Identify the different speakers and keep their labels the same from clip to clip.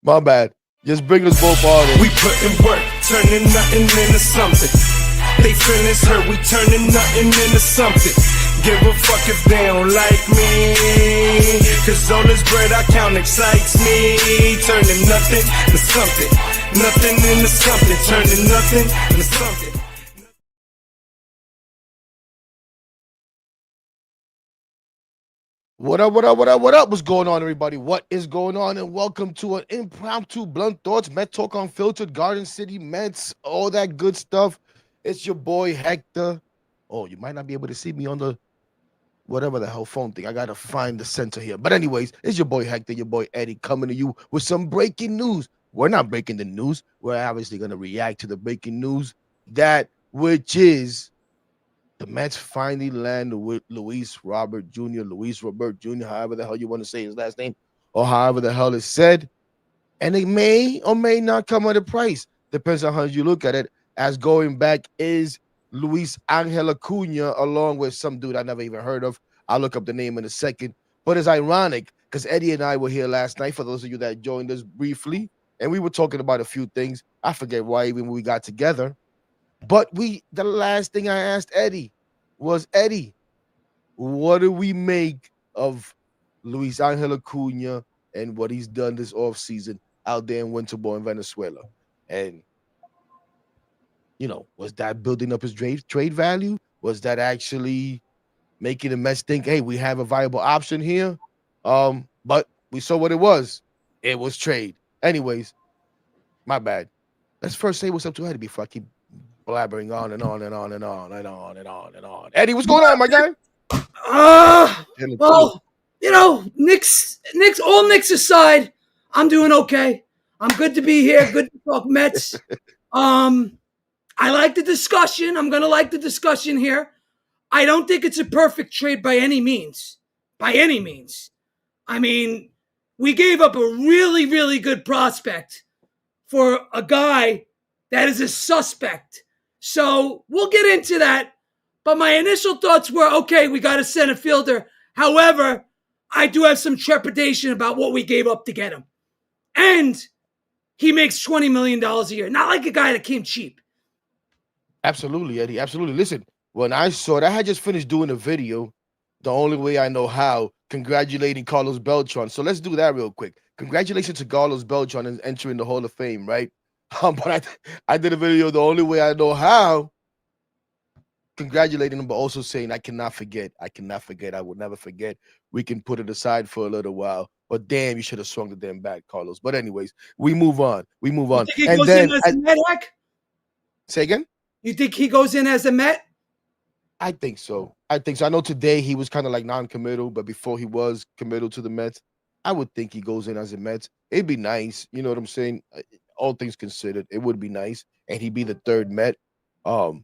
Speaker 1: My bad. Just bring us both on.
Speaker 2: We putting work, turning nothing into something. They feelings hurt, we turning nothing into something. Give a fuck if they don't like me, cause all this bread I count excites me. Turning nothing to something, nothing into something. Turning nothing into something.
Speaker 1: What up, what up, what up, what up? What's going on, everybody? What is going on? And welcome to an impromptu Blunt Thoughts, Met Talk Unfiltered, Garden City Mets, all that good stuff. It's your boy, Hector. Oh, you might not be able to see me on the whatever the hell phone thing. I got to find the center here. But anyways, it's your boy, Hector, your boy, Eddie, coming to you with some breaking news. We're not breaking the news. We're obviously going to react to the breaking news, that which is the Mets finally land with Luis Robert Jr., however the hell you want to say his last name, or however the hell it's said. And it may or may not come at a price. Depends on how you look at it. As going back is Luisangel Acuna, along with some dude I never even heard of. I'll look up the name in a second. But it's ironic because Eddie and I were here last night, for those of you that joined us briefly, and we were talking about a few things. I forget why even when we got together. But the last thing I asked Eddie was, Eddie, what do we make of Luisangel Acuna and what he's done this offseason out there in winter ball in Venezuela? And, you know, was that building up his trade value? Was that actually making the Mets think, hey, we have a viable option here? But we saw what it was. It was trade. Anyways, my bad. Let's first say what's up to Eddie before I keep blabbering on and on and on and on and on and on and on. Eddie, what's going on, my guy?
Speaker 3: Well, you know, Knicks, all Knicks aside, I'm doing okay. I'm good to be here. Good to talk Mets. I like the discussion. I'm gonna like the discussion here. I don't think it's a perfect trade by any means. By any means. I mean, we gave up a really, really good prospect for a guy that is a suspect. So we'll get into that. But my initial thoughts were, okay, we got a center fielder. However, I do have some trepidation about what we gave up to get him. And he makes $20 million a year. Not like a guy that came cheap.
Speaker 1: Absolutely, Eddie. Absolutely. Listen, when I saw it, I had just finished doing a video, the only way I know how, congratulating Carlos Beltran. So let's do that real quick. Congratulations to Carlos Beltran and entering the Hall of Fame, right? But I did a video the only way I know how, congratulating him, but also saying I cannot forget. I will never forget. We can put it aside for a little while. But damn, you should have swung the damn bat, Carlos. But anyways, we move on.
Speaker 3: You think he goes in as a Met, Heck?
Speaker 1: Say again?
Speaker 3: You think he goes in as a Met?
Speaker 1: I think so. I know today he was kind of like non-committal, but before he was committal to the Mets, I would think he goes in as a Mets. It'd be nice. You know what I'm saying? All things considered, it would be nice. And he'd be the third Met. But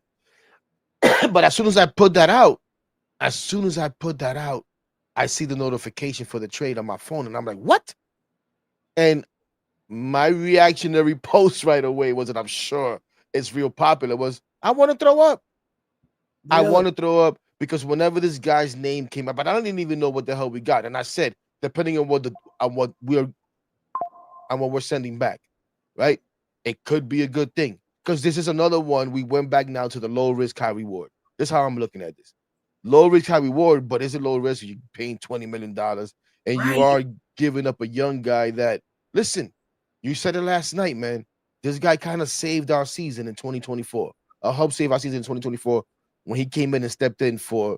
Speaker 1: as soon as I put that out, I see the notification for the trade on my phone, and I'm like, what? And my reactionary post right away was that I'm sure it's real popular, was I want to throw up. Really? I want to throw up because whenever this guy's name came up, but I didn't even know what the hell we got. And I said, depending on what we're sending back, right? It could be a good thing. Because this is another one. We went back now to the low risk, high reward. This is how I'm looking at this. Low risk, high reward, but is it low risk? You're paying $20 million and right. You are giving up a young guy that, listen, you said it last night, man. This guy kind of saved our season in 2024. Helped save our season in 2024 when he came in and stepped in for,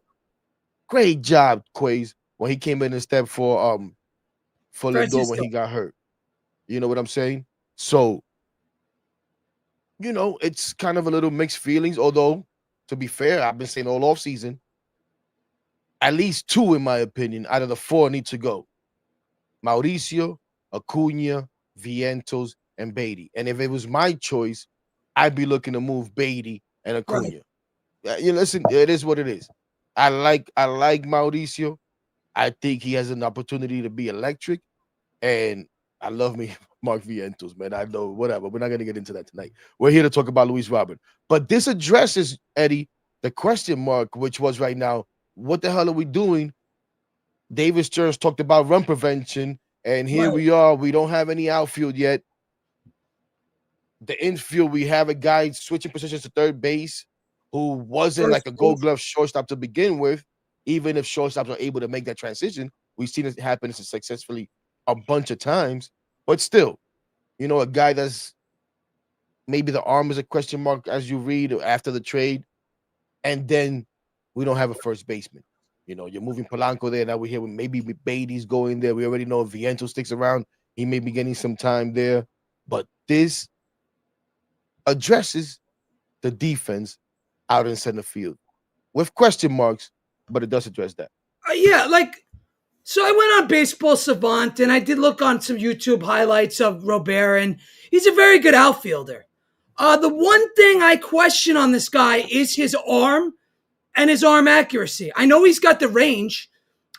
Speaker 1: great job, Kweisi, when he came in and stepped for Lindor when he got hurt. You know what I'm saying? So, you know, it's kind of a little mixed feelings, although, to be fair, I've been saying all offseason, at least two, in my opinion, out of the four need to go. Mauricio, Acuna, Vientos, and Beatty. And if it was my choice, I'd be looking to move Beatty and Acuna. Right. You listen, it is what it is. I like Mauricio. I think he has an opportunity to be electric. And I love me Mark Vientos, man. I know, whatever. We're not going to get into that tonight. We're here to talk about Luis Robert. But this addresses, Eddie, the question mark, which was right now, what the hell are we doing? David Stearns talked about run prevention And here
Speaker 3: Right.
Speaker 1: we are. We don't have any outfield yet. The infield, we have a guy switching positions to third base who wasn't
Speaker 3: First
Speaker 1: like a gold
Speaker 3: base.
Speaker 1: glove shortstop to begin with. Even if shortstops are able to make that transition, we've seen it happen successfully a bunch of times. But still, a guy that's maybe the arm is a question mark as you read after the trade. And then we don't have a first baseman. You're moving Polanco there. Now we're here with maybe Beatty's going there. We already know if Viento sticks around, he may be getting some time there. But this addresses the defense out in center field with question marks, but it does address that.
Speaker 3: Yeah, so I went on Baseball Savant and I did look on some YouTube highlights of Robert, and he's a very good outfielder. The one thing I question on this guy is his arm and his arm accuracy. I know he's got the range.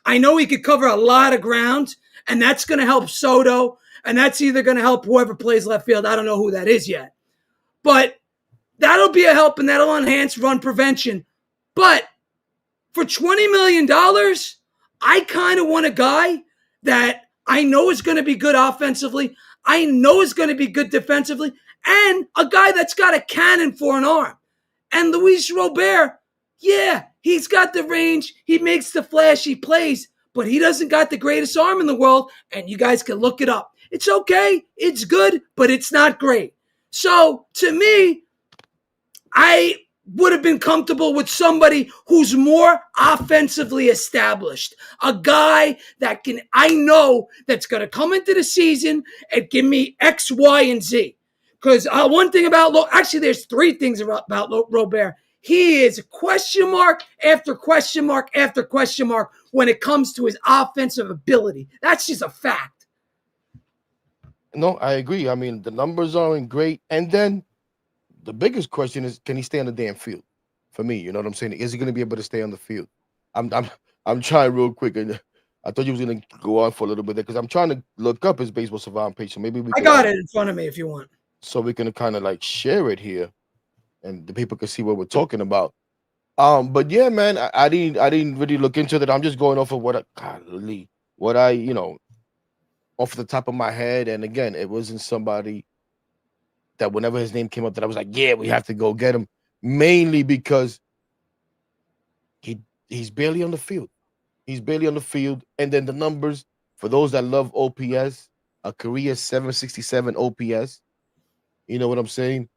Speaker 3: I know he could cover a lot of ground, and that's going to help Soto, and that's either going to help whoever plays left field. I don't know who that is yet. But that'll be a help, and that'll enhance run prevention. But for $20 million, I kind of want a guy that I know is going to be good offensively. I know is going to be good defensively, and a guy that's got a cannon for an arm. And Luis Robert, yeah, he's got the range. He makes the flashy plays, but he doesn't got the greatest arm in the world. And you guys can look it up. It's okay. It's good, but it's not great. So to me, I would have been comfortable with somebody who's more offensively established. A guy that I know that's going to come into the season and give me X, Y, and Z. Because one thing about actually, there's three things about Robert. He is question mark after question mark after question mark when it comes to his offensive ability. That's just a fact.
Speaker 1: No, I agree. I mean, the numbers aren't great. And then the biggest question is, can he stay on the damn field? For me, you know what I'm saying? Is he going to be able to stay on the field? I'm trying real quick, and I thought you was going to go on for a little bit there because I'm trying to look up his Baseball Savant page. So maybe
Speaker 3: I got it in front of me if you want.
Speaker 1: So we can kind of like share it here, and the people can see what we're talking about. But yeah, man, I didn't really look into that. I'm just going off of what I off the top of my head. And again, it wasn't somebody that whenever his name came up that I was like, yeah, we have to go get him. Mainly because he's barely on the field. He's barely on the field. And then the numbers, for those that love OPS, a career 767 OPS. You know what I'm saying?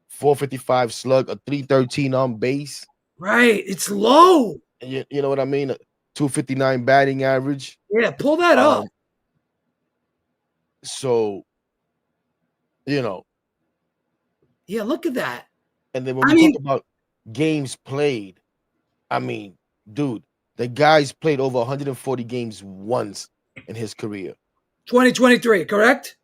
Speaker 1: 455 slug, a 313 on base.
Speaker 3: Right. It's low.
Speaker 1: You know what I mean? A 259 batting average.
Speaker 3: Yeah, pull that up.
Speaker 1: So,
Speaker 3: Yeah, look at that.
Speaker 1: And then when we talk about games played, I mean, dude, the guy's played over 140 games once in his career.
Speaker 3: 2023, correct?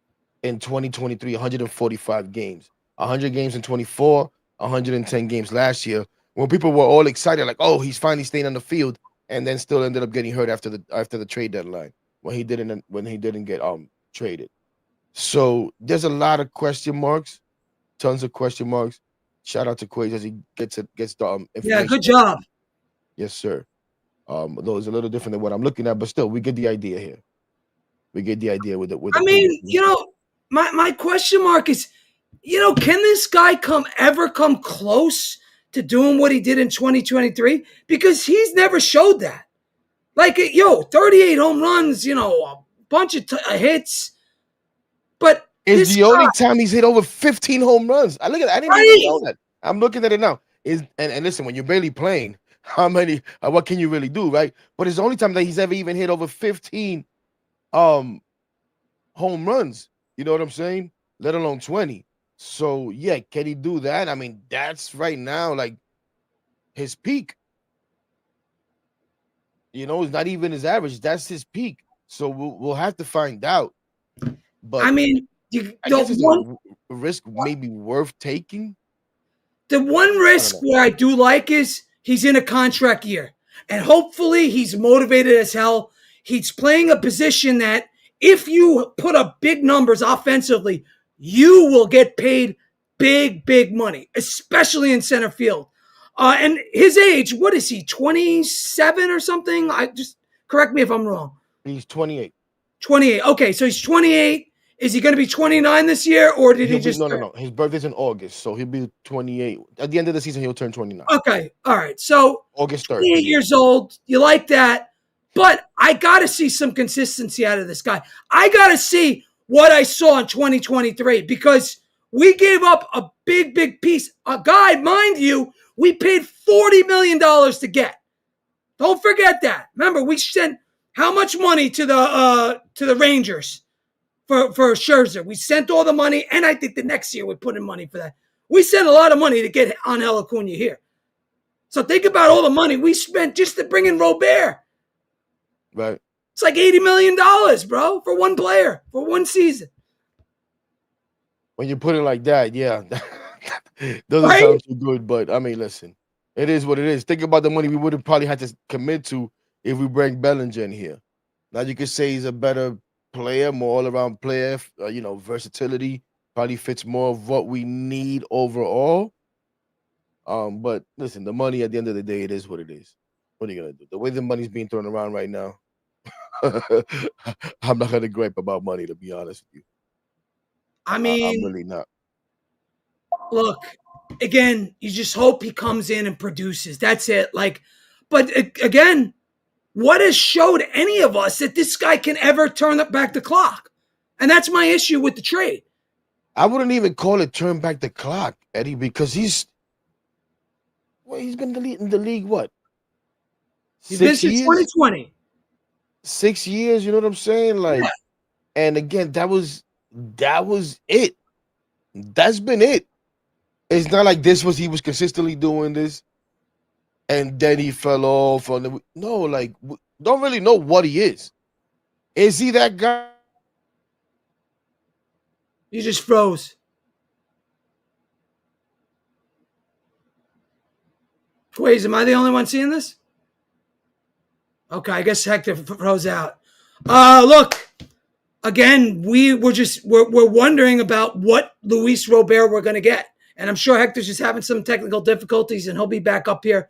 Speaker 1: In 2023, 145 games. 100 games in 24, 110 games last year. When people were all excited, like, oh, he's finally staying on the field, and then still ended up getting hurt after the trade deadline when he didn't get traded. So there's a lot of question marks, tons of question marks. Shout out to Kweisi as he gets the information.
Speaker 3: Yeah, good job.
Speaker 1: Yes, sir. Though it's a little different than what I'm looking at, but still, we get the idea here. We get the idea with it.
Speaker 3: My question mark is, can this guy ever come close to doing what he did in 2023? Because he's never showed that. 38 home runs, a bunch of hits. But
Speaker 1: it's the only time he's hit over 15 home runs. I didn't even know that. I'm looking at it now. And listen, when you're barely playing, what can you really do, right? But it's the only time that he's ever even hit over 15 home runs. You know what I'm saying? Let alone 20. So yeah, can he do that? I mean, that's right now like his peak. It's not even his average. That's his peak. So we'll have to find out. But
Speaker 3: I mean,
Speaker 1: I guess it's a risk maybe worth taking.
Speaker 3: The one risk where I do like is he's in a contract year, and hopefully he's motivated as hell. He's playing a position that if you put up big numbers offensively, you will get paid big, big money, especially in center field. And his age, what is he, 27 or something? Just correct me if I'm wrong.
Speaker 1: He's 28.
Speaker 3: 28. Okay, so he's 28. Is he going to be 29 this year, or did he
Speaker 1: He'll be
Speaker 3: just
Speaker 1: no. His birthday's in August, so he'll be 28. At the end of the season, he'll turn 29.
Speaker 3: Okay, all right. So
Speaker 1: August 3rd.
Speaker 3: 28 years old. You like that? But I got to see some consistency out of this guy. I got to see what I saw in 2023 because we gave up a big piece. A guy, mind you, we paid $40 million to get. Don't forget that. Remember, we sent how much money to the Rangers for Scherzer? We sent all the money, and I think the next year we put in money for that. We sent a lot of money to get Angel Acuna here. So think about all the money we spent just to bring in Robert.
Speaker 1: Right.
Speaker 3: It's like $80 million, bro, for one player, for one season.
Speaker 1: When you put it like that, yeah. Doesn't
Speaker 3: Right?
Speaker 1: sound too good, but I mean, listen. It is what it is. Think about the money we would have probably had to commit to if we bring Bellinger in here. Now you could say he's a better player, more all-around player, versatility, probably fits more of what we need overall. But listen, the money at the end of the day, it is what it is. What are you gonna do? The way the money's being thrown around right now, I'm not gonna gripe about money, to be honest with you.
Speaker 3: I
Speaker 1: I'm
Speaker 3: mean,
Speaker 1: really not.
Speaker 3: look, again, you just hope he comes in and produces. That's it. But again, what has showed any of us that this guy can ever turn back the clock? And that's my issue with the trade.
Speaker 1: I wouldn't even call it turn back the clock, Eddie, because he's been in the league what?
Speaker 3: He's been
Speaker 1: 6
Speaker 3: since
Speaker 1: years?
Speaker 3: 2020.
Speaker 1: 6 years, you know what I'm saying? Like,
Speaker 3: Yeah.
Speaker 1: and again, that was it. That's been it. It's not like he was consistently doing this and then he fell off on the no, like don't really know what he is. Is he that guy?
Speaker 3: You just froze. Kweisi, am I the only one seeing this? Okay, I guess Hector froze out. Look, again, we're wondering about what Luis Robert we're going to get. And I'm sure Hector's just having some technical difficulties and he'll be back up here.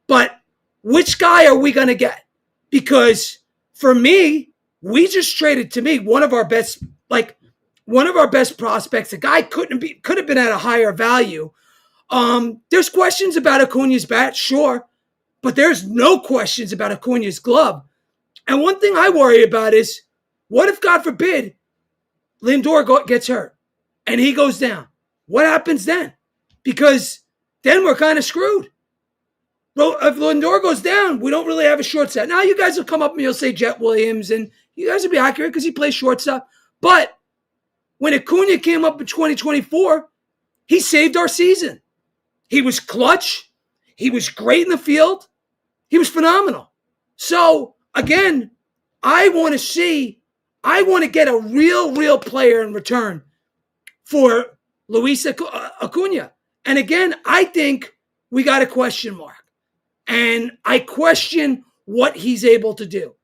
Speaker 3: But which guy are we going to get? Because for me, we just traded to me one of our best prospects. The guy could have been at a higher value. There's questions about Acuna's bat, sure, but there's no questions about Acuna's glove. And one thing I worry about is, what if, God forbid, Lindor gets hurt and he goes down? What happens then? Because then we're kind of screwed. Well, if Lindor goes down, we don't really have a shortstop. Now you guys will come up and you'll say Jet Williams, and you guys will be accurate because he plays shortstop. But when Acuna came up in 2024, he saved our season. He was clutch. He was great in the field. He was phenomenal. So, again, I want to get a real player in return for Luis Acuna. And again, I think we got a question mark. And I question what he's able to do.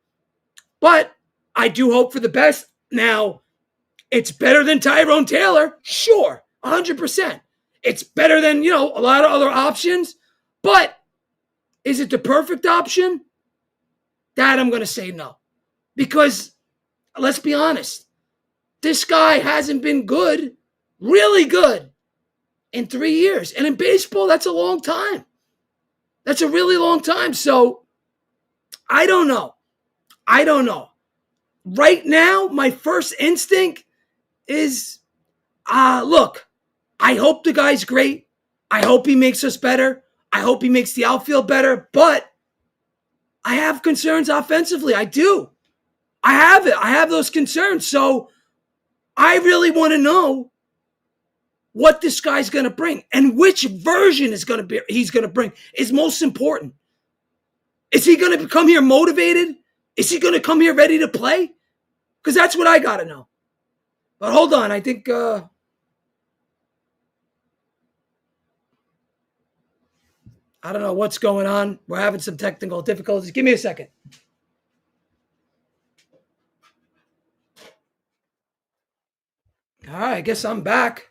Speaker 3: But I do hope for the best. Now, it's better than Tyrone Taylor. Sure, 100%. It's better than, a lot of other options. But is it the perfect option? That I'm going to say no. Because, let's be honest, this guy hasn't been good, really good, in 3 years. And in baseball, that's a long time. That's a really long time. So, I don't know. Right now, my first instinct is, look, I hope the guy's great. I hope he makes us better. I hope he makes the outfield better. But I have concerns offensively. I do. I have it. I have those concerns. So I really want to know what this guy's going to bring and which version he's going to bring is most important. Is he going to come here motivated? Is he going to come here ready to play? Because that's what I got to know. But hold on. I think I don't know what's going on. We're having some technical difficulties. Give me a second. All right, I guess I'm back.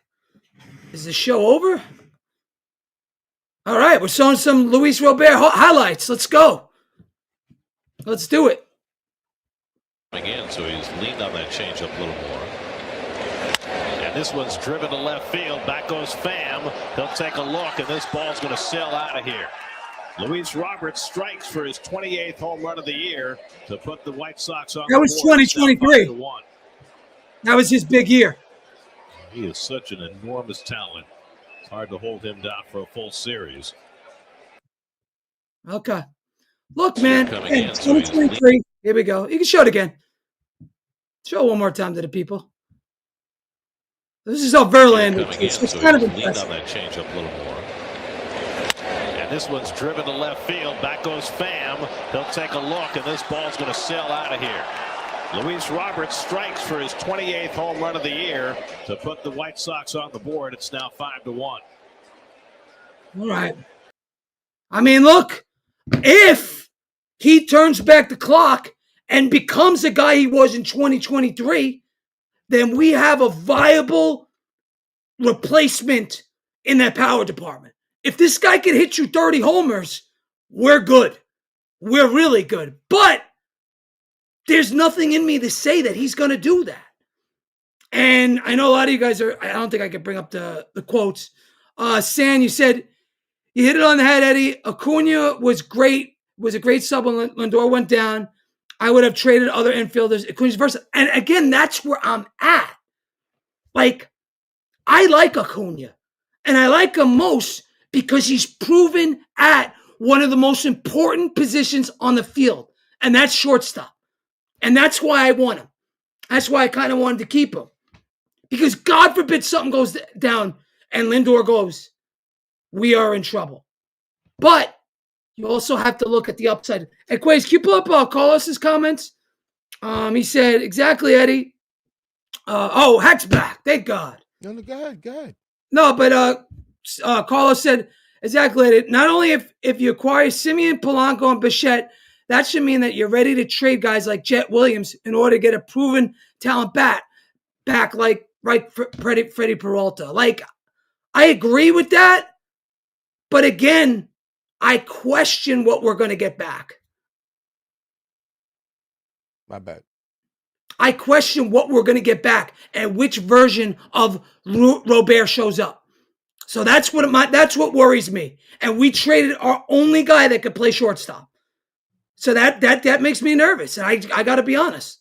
Speaker 3: Is the show over? All right, we're showing some Luis Robert highlights. Let's go. Let's do it.
Speaker 4: In, so he's leaned on that changeup a little more. And this one's driven to left field. Back goes Pham. He'll take a look, and this ball's going to sail out of here. Luis Roberts strikes for his 28th home run of the year to put the White Sox on.
Speaker 3: That was 2023. That was his big year.
Speaker 4: He is such an enormous talent. It's hard to hold him down for a full series.
Speaker 3: Okay. Look, man. 2023. Here we go. You can show it again. Show it one more time to the people. This is how Verlander. It's kind of impressive.
Speaker 4: On that changeup a little more. And this one's driven to left field. Back goes Pham. He'll take a look, and this ball's going to sail out of here. Luis Roberts strikes for his 28th home run of the year to put the White Sox on the board. It's now 5-1.
Speaker 3: All right. I mean, look, if he turns back the clock and becomes the guy he was in 2023, then we have a viable replacement in that power department. If this guy can hit you 30 homers, we're good. We're really good. But there's nothing in me to say that he's going to do that. And I know a lot of you guys are, I don't think I can bring up the quotes. San, you said, you hit it on the head, Eddie. Acuna was great, was a great sub when Lindor went down. I would have traded other infielders. Acuna's versatile. And again, that's where I'm at. Like, I like Acuna. And I like him most because he's proven at one of the most important positions on the field. And that's shortstop. And that's why I want him. That's why I kind of wanted to keep him. Because God forbid something goes down and Lindor goes, we are in trouble. But you also have to look at the upside. Hey, Kweisi, can you pull up Carlos's comments? He said, exactly, Eddie. Heck's back. Thank God.
Speaker 1: No, go ahead.
Speaker 3: No, but Carlos said, exactly, Eddie. Not only if you acquire Simeon, Polanco, and Bichette, that should mean that you're ready to trade guys like Jet Williams in order to get a proven talent back like Freddie Peralta. Like, I agree with that. But again, I question what we're going to get back.
Speaker 1: My bad.
Speaker 3: I question what we're going to get back and which version of Robert shows up. So that's what worries me. And we traded our only guy that could play shortstop. So that makes me nervous. And I got to be honest.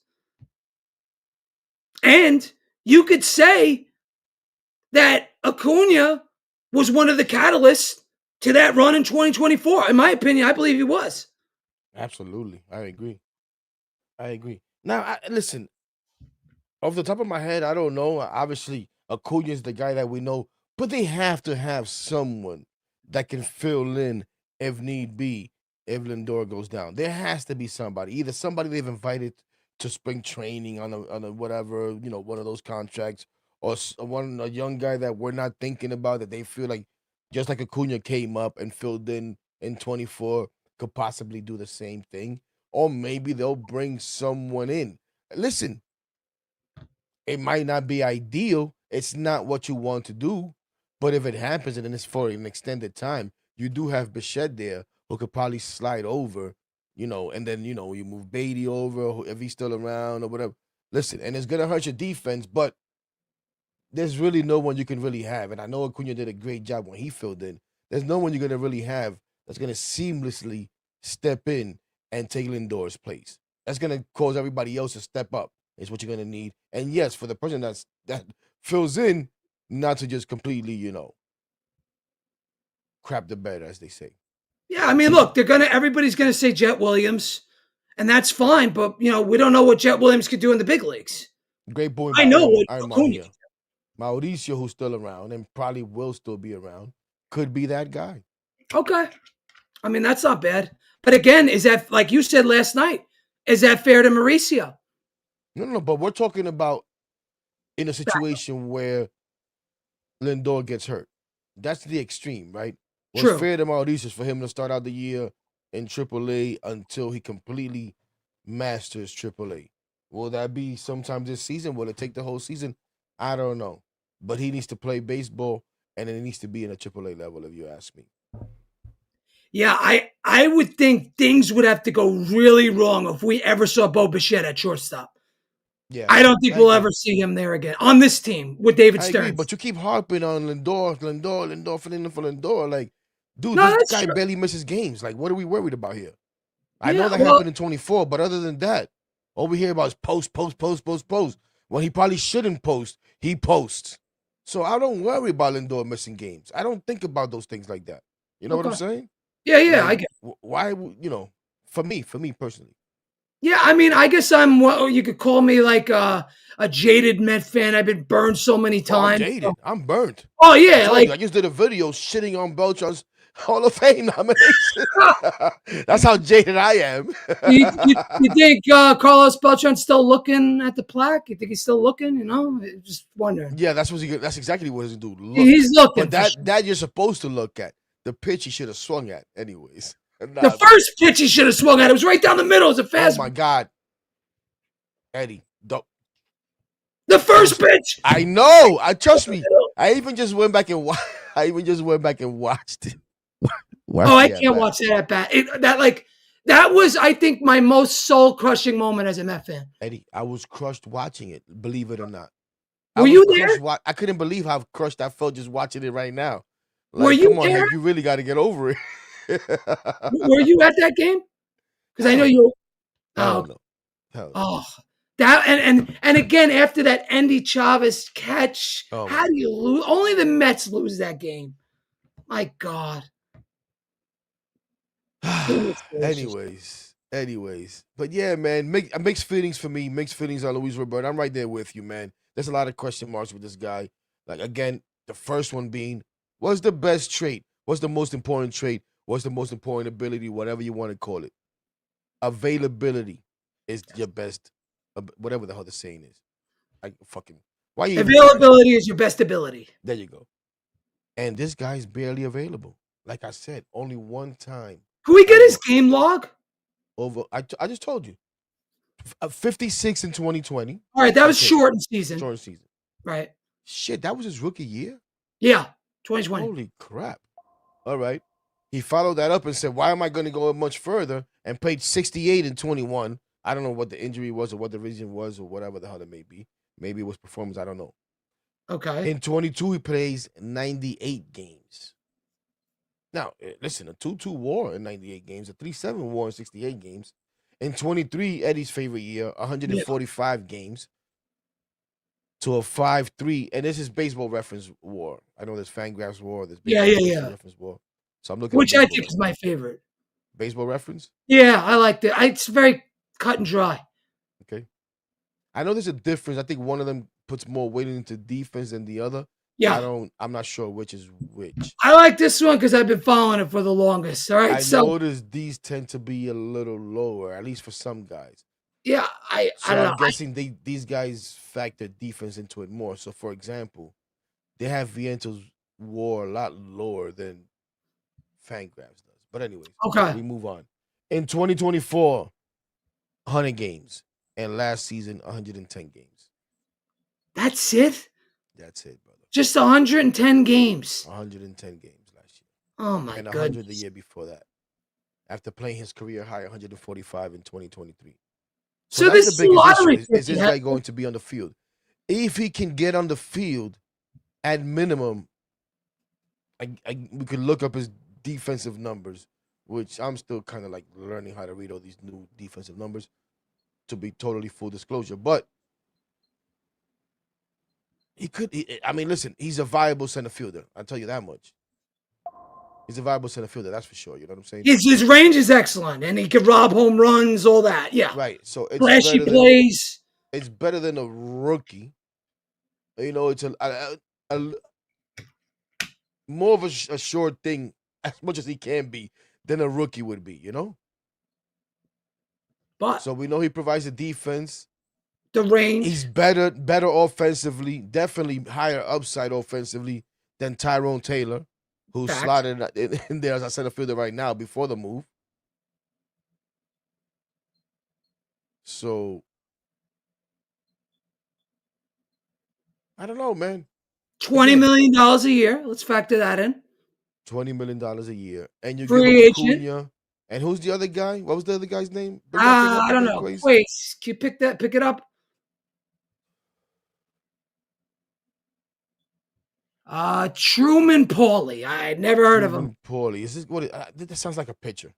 Speaker 3: And you could say that Acuna was one of the catalysts to that run in 2024. In my opinion, I believe he was.
Speaker 1: Absolutely. I agree. Now, listen, off the top of my head, I don't know. Obviously, Acuna is the guy that we know, but they have to have someone that can fill in if need be, if Lindor goes down. There has to be somebody, either somebody they've invited to spring training on a whatever, one of those contracts, or a young guy that we're not thinking about that they feel like, just like Acuna came up and filled in 24, could possibly do the same thing. Or maybe they'll bring someone in. Listen, it might not be ideal. It's not what you want to do. But if it happens and it's for an extended time, you do have Bichette there who could probably slide over, and then, you move Beatty over if he's still around or whatever. Listen, and it's going to hurt your defense, but there's really no one you can really have. And I know Acuna did a great job when he filled in. There's no one you're going to really have that's going to seamlessly step in and take Lindor's place. That's going to cause everybody else to step up is what you're going to need. And yes, for the person that fills in, not to just completely, crap the bed, as they say.
Speaker 3: Yeah, I mean, look, everybody's going to say Jet Williams, and that's fine. But, we don't know what Jet Williams could do in the big leagues.
Speaker 1: Great boy.
Speaker 3: I know what Acuna.
Speaker 1: Mauricio, who's still around and probably will still be around, could be that guy.
Speaker 3: Okay. I mean, that's not bad. But again, is that, like you said last night, is that fair to Mauricio?
Speaker 1: No, but we're talking about in a situation where Lindor gets hurt. That's the extreme, right? What's fair to Mauricio is for him to start out the year in AAA until he completely masters AAA. Will that be sometime this season? Will it take the whole season? I don't know. But he needs to play baseball, and it needs to be in a AAA level, if you ask me.
Speaker 3: Yeah, I I would think things would have to go really wrong if we ever saw Bo Bichette at shortstop.
Speaker 1: Yeah,
Speaker 3: I don't think
Speaker 1: I
Speaker 3: we'll
Speaker 1: agree.
Speaker 3: ever see him there again on this team with David
Speaker 1: I agree,
Speaker 3: Stearns.
Speaker 1: but you keep harping on Lindor, filling in for Lindor. Like, dude,
Speaker 3: No,
Speaker 1: this
Speaker 3: that's
Speaker 1: guy
Speaker 3: true.
Speaker 1: barely misses games. Like, what are we worried about here? I
Speaker 3: Yeah,
Speaker 1: know that
Speaker 3: well-
Speaker 1: happened in 24, but other than that, all we hear about is post. When he probably shouldn't post, he posts. So I don't worry about Lindor missing games. I don't think about those things like that. You know what I'm
Speaker 3: Okay.
Speaker 1: saying?
Speaker 3: Yeah, I
Speaker 1: Like,
Speaker 3: get.
Speaker 1: why? For me personally.
Speaker 3: Yeah, I mean, I guess I'm what you could call me like a jaded Met fan. I've been burned so many
Speaker 1: Oh, I'm
Speaker 3: times.
Speaker 1: jaded. I'm burnt.
Speaker 3: Oh
Speaker 1: I
Speaker 3: yeah,
Speaker 1: told
Speaker 3: like
Speaker 1: you, I just did a video shitting on Beltran's Hall of Fame nomination. That's how jaded I am.
Speaker 3: you think Carlos Beltran's still looking at the plaque? You think he's still looking? You know, just wondering.
Speaker 1: Yeah, that's exactly what he's gonna do. Look.
Speaker 3: He's looking.
Speaker 1: But that you're supposed to look at. The pitch he should have swung at, anyways.
Speaker 3: The first pitch he should have swung at, it was right down the middle. It was a fast.
Speaker 1: Oh my God, Eddie,
Speaker 3: the first pitch.
Speaker 1: I know. I trust me. I even just went back and watched it.
Speaker 3: I can't watch that at bat. That was, I think, my most soul crushing moment as a Met fan.
Speaker 1: Eddie, I was crushed watching it. Believe it or not.
Speaker 3: Were you there?
Speaker 1: I couldn't believe how crushed I felt just watching it right now. Like,
Speaker 3: Were you
Speaker 1: come on,
Speaker 3: there?
Speaker 1: Hank, you really got to get over it.
Speaker 3: Were you at that game? Because I know you.
Speaker 1: Hell no. Hell no.
Speaker 3: Oh, that and again after that Andy Chavez catch, how do you lose? Only the Mets lose that game. My God.
Speaker 1: Anyways, but yeah, man, mixed feelings for me. Mixed feelings on Luis Robert. I'm right there with you, man. There's a lot of question marks with this guy. Like, again, the first one being, what's the best trait? What's the most important trait? What's the most important ability? Whatever you want to call it. Availability is your best, whatever the hell the saying is. Like, fucking, why you
Speaker 3: availability is your best ability.
Speaker 1: There you go. And this guy's barely available. Like I said, only one time.
Speaker 3: Can we get his game log?
Speaker 1: I just told you. 56 in 2020.
Speaker 3: All right, that was short season.
Speaker 1: Short season.
Speaker 3: Right.
Speaker 1: Shit, that was his rookie year?
Speaker 3: Yeah, 2020.
Speaker 1: Holy crap. All right. He followed that up and said, why am I going to go much further? And played 68 in 21. I don't know what the injury was or what the reason was or whatever the hell it may be. Maybe it was performance. I don't know.
Speaker 3: Okay.
Speaker 1: In 22, he plays 98 games. Now, listen, a 2-2 war in 98 games, a 3-7 war in 68 games. In 23, Eddie's favorite year, 145 games to a 5-3. And this is baseball reference war. I know there's Fangraphs war. There's baseball reference war. So I'm looking
Speaker 3: Which I think is my favorite.
Speaker 1: Baseball reference?
Speaker 3: Yeah, I like that. It's very cut and dry.
Speaker 1: Okay. I know there's a difference. I think one of them puts more weight into defense than the other.
Speaker 3: Yeah.
Speaker 1: I'm not sure which is which.
Speaker 3: I like this one because I've been following it for the longest. All right.
Speaker 1: I noticed these tend to be a little lower, at least for some guys.
Speaker 3: Yeah, I don't know.
Speaker 1: I'm guessing these guys factor defense into it more. So, for example, they have Viento's war a lot lower than Fangraphs does. But anyways,
Speaker 3: okay,
Speaker 1: we move on. In 2024, 100 games. And last season, 110 games.
Speaker 3: That's it?
Speaker 1: That's it, brother.
Speaker 3: Just 110 games.
Speaker 1: 110 games last year.
Speaker 3: Oh, my God.
Speaker 1: And 100 the year before that. After playing his career high, 145 in 2023.
Speaker 3: So this is the lottery.
Speaker 1: Is this guy going to be on the field? If he can get on the field, at minimum, we could look up his defensive numbers, which I'm still kind of like learning how to read all these new defensive numbers, to be totally full disclosure. But listen, he's a viable center fielder. I'll tell you that much. He's a viable center fielder, that's for sure. You know what I'm saying?
Speaker 3: His range is excellent, and he can rob home runs, all that. Yeah.
Speaker 1: Right. So it's
Speaker 3: flashy plays.
Speaker 1: It's better than a rookie. You know, it's a more of a short thing, as much as he can be, than a rookie would be, you know?
Speaker 3: But
Speaker 1: so we know he provides the defense.
Speaker 3: The range.
Speaker 1: He's better offensively, definitely higher upside offensively than Tyrone Taylor, who's slotted in there as a center fielder right now before the move. So I don't know, man.
Speaker 3: $20 million a year. Let's factor that in.
Speaker 1: $20 million a year. And you
Speaker 3: free
Speaker 1: give up
Speaker 3: agent.
Speaker 1: Acuna, And who's the other guy? What was the other guy's name? Bring that thing up
Speaker 3: I don't
Speaker 1: again,
Speaker 3: know.
Speaker 1: Kweisi.
Speaker 3: Wait, can you pick it up? Truman Pauly. I never heard of him.
Speaker 1: Truman Pauly. Is this what? That sounds like a pitcher.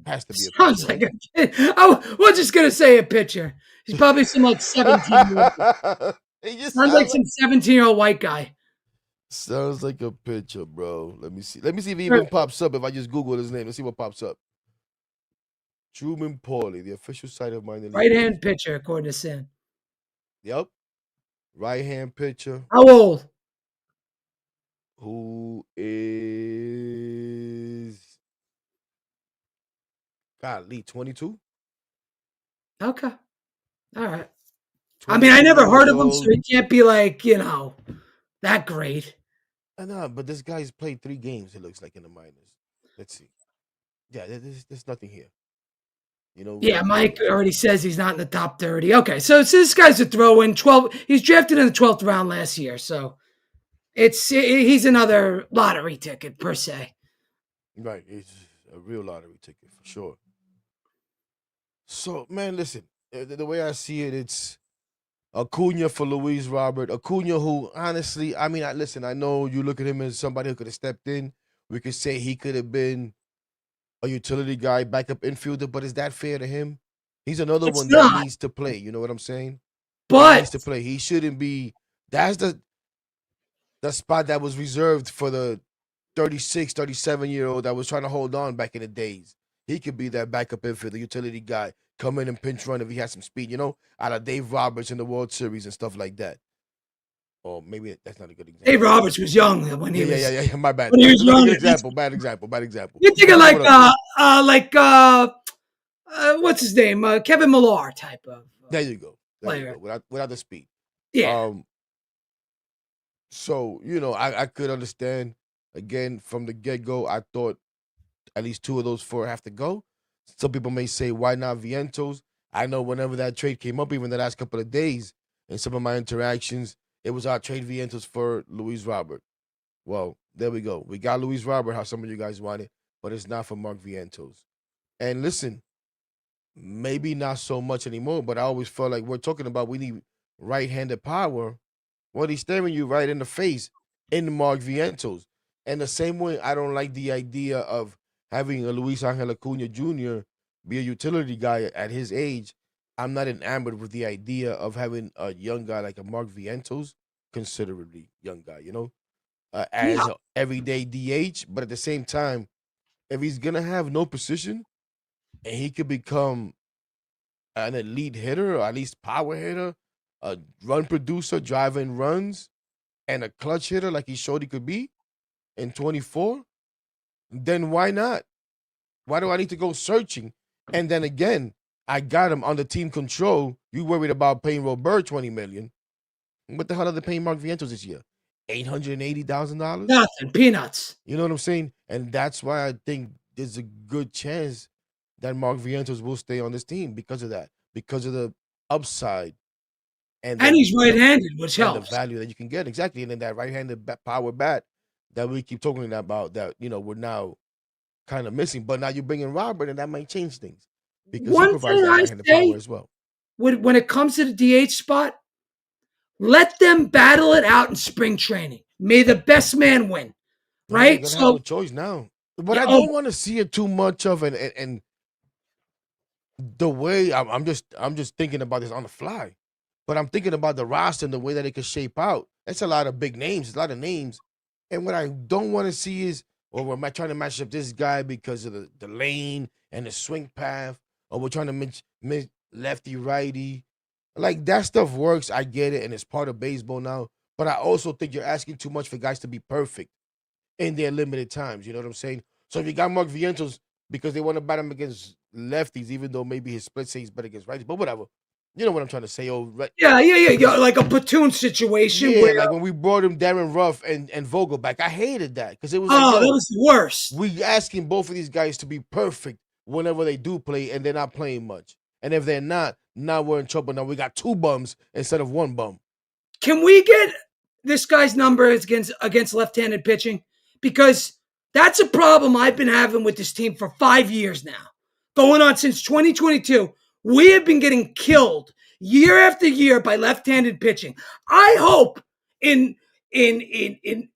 Speaker 1: Has to be a
Speaker 3: Sounds
Speaker 1: pitcher,
Speaker 3: like a kid. We're just gonna say a pitcher. He's probably some like 17-year-old.
Speaker 1: right? He just
Speaker 3: Sounds like some 17-year-old white guy.
Speaker 1: sounds like a pitcher, bro. Let me see. Let me see if he even pops up. If I just Google his name, let's see what pops up. Truman Pauly, the official site of minor league.
Speaker 3: Right-hand pitcher, according to Sam.
Speaker 1: Yep. Right-hand pitcher.
Speaker 3: How old?
Speaker 1: Who is Lee 22?
Speaker 3: Okay. All right. I mean, I never heard of him, so he can't be like, that great.
Speaker 1: I know, but this guy's played 3 games, it looks like, in the minors. Let's see. Yeah, there's nothing here.
Speaker 3: Yeah, Mike already says he's not in the top 30. Okay, so this guy's a throw-in. 12. He's drafted in the 12th round last year, so he's another lottery ticket per se.
Speaker 1: Right, it's a real lottery ticket for sure. So, man, listen, the way I see it, it's Acuna for Luis Robert. Acuna, who honestly, I mean, listen, I know you look at him as somebody who could have stepped in. We could say he could have been a utility guy, backup infielder, but is that fair to him? He's another one that needs to play. You know what I'm saying? He needs to play. He shouldn't be. That's the spot that was reserved for the 36, 37-year-old that was trying to hold on back in the days. He could be that backup infielder, utility guy, come in and pinch run if he has some speed, out of Dave Roberts in the World Series and stuff like that. Or maybe that's not a good example.
Speaker 3: Dave Roberts was young when he was.
Speaker 1: Yeah. My bad.
Speaker 3: When he was young.
Speaker 1: Bad example.
Speaker 3: You're thinking what's his name? Kevin Millar type of.
Speaker 1: There you go.
Speaker 3: Player.
Speaker 1: Without the speed.
Speaker 3: Yeah.
Speaker 1: So, I could understand. Again, from the get-go, I thought at least 2 of those 4 have to go. Some people may say, why not Vientos? I know whenever that trade came up, even the last couple of days, in some of my interactions, it was our trade Vientos for Luis Robert. Well, there we go. We got Luis Robert, how some of you guys want it, but it's not for Mark Vientos. And listen, maybe not so much anymore, but I always felt like we're talking about we need right-handed power. Well, he's staring you right in the face in Mark Vientos. And the same way, I don't like the idea of having a Luisangel Acuna Jr. be a utility guy at his age. I'm not enamored with the idea of having a young guy like a Mark Vientos, considerably young guy, as an everyday DH. But at the same time, if he's going to have no position and he could become an elite hitter, or at least power hitter, a run producer, driving runs, and a clutch hitter like he showed he could be in 24, then why not? Why do I need to go searching? And then again, I got him under team control. You worried about paying Robert $20 million. What the hell are they paying Mark Vientos this year? $880,000?
Speaker 3: Nothing. Peanuts.
Speaker 1: You know what I'm saying? And that's why I think there's a good chance that Mark Vientos will stay on this team because of that, because of the upside. And
Speaker 3: he's right-handed, which helps.
Speaker 1: The value that you can get. Exactly. And then that right-handed power bat that we keep talking about that, we're now kind of missing. But now you bring in Robert, and that might change things because he provides that right-handed power as well.
Speaker 3: When it comes to the DH spot, let them battle it out in spring training. May the best man win, right?
Speaker 1: So have no choice now. But I don't want to see it too much of and the way I'm just thinking about this on the fly. But I'm thinking about the roster and the way that it could shape out. It's a lot of big names. It's a lot of names. And what I don't want to see is, or we're trying to match up this guy because of the lane and the swing path, or we're trying to mix lefty, righty. Like, that stuff works. I get it, and it's part of baseball now. But I also think you're asking too much for guys to be perfect in their limited times. You know what I'm saying? So if you got Mark Vientos because they want to bat him against lefties, even though maybe his split says he's better against righties, but whatever. You know what I'm trying to say?
Speaker 3: Yeah. Like a platoon situation.
Speaker 1: Yeah,
Speaker 3: where,
Speaker 1: like when we brought him Darren Ruff and Vogel back. I hated that because it was
Speaker 3: that was the worst.
Speaker 1: We asking both of these guys to be perfect whenever they do play, and they're not playing much. And if they're not, now we're in trouble. Now we got 2 bums instead of 1 bum.
Speaker 3: Can we get this guy's numbers against left-handed pitching? Because That's a problem I've been having with this team for 5 years now. Going on since 2022. We have been getting killed year after year by left-handed pitching. I hope in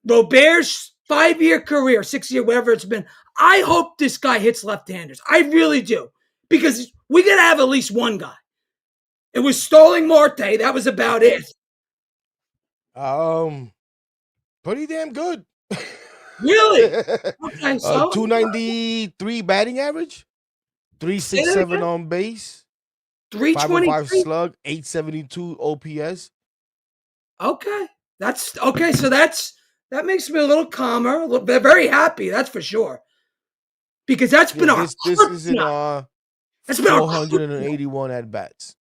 Speaker 3: Robert's 5-year career, 6-year, whatever it's been, I hope this guy hits left-handers. I really do. Because we got to have at least one guy. It was Starling Marte. That was about it.
Speaker 1: Pretty damn good.
Speaker 3: Really? Okay, so
Speaker 1: 293 batting average, 367 on base, 505
Speaker 3: 323.
Speaker 1: slug, 872 OPS.
Speaker 3: Okay. That's okay. So that makes me a little calmer. They're very happy. That's for sure. Because that's been
Speaker 1: This is in
Speaker 3: that's been
Speaker 1: 481 at bats.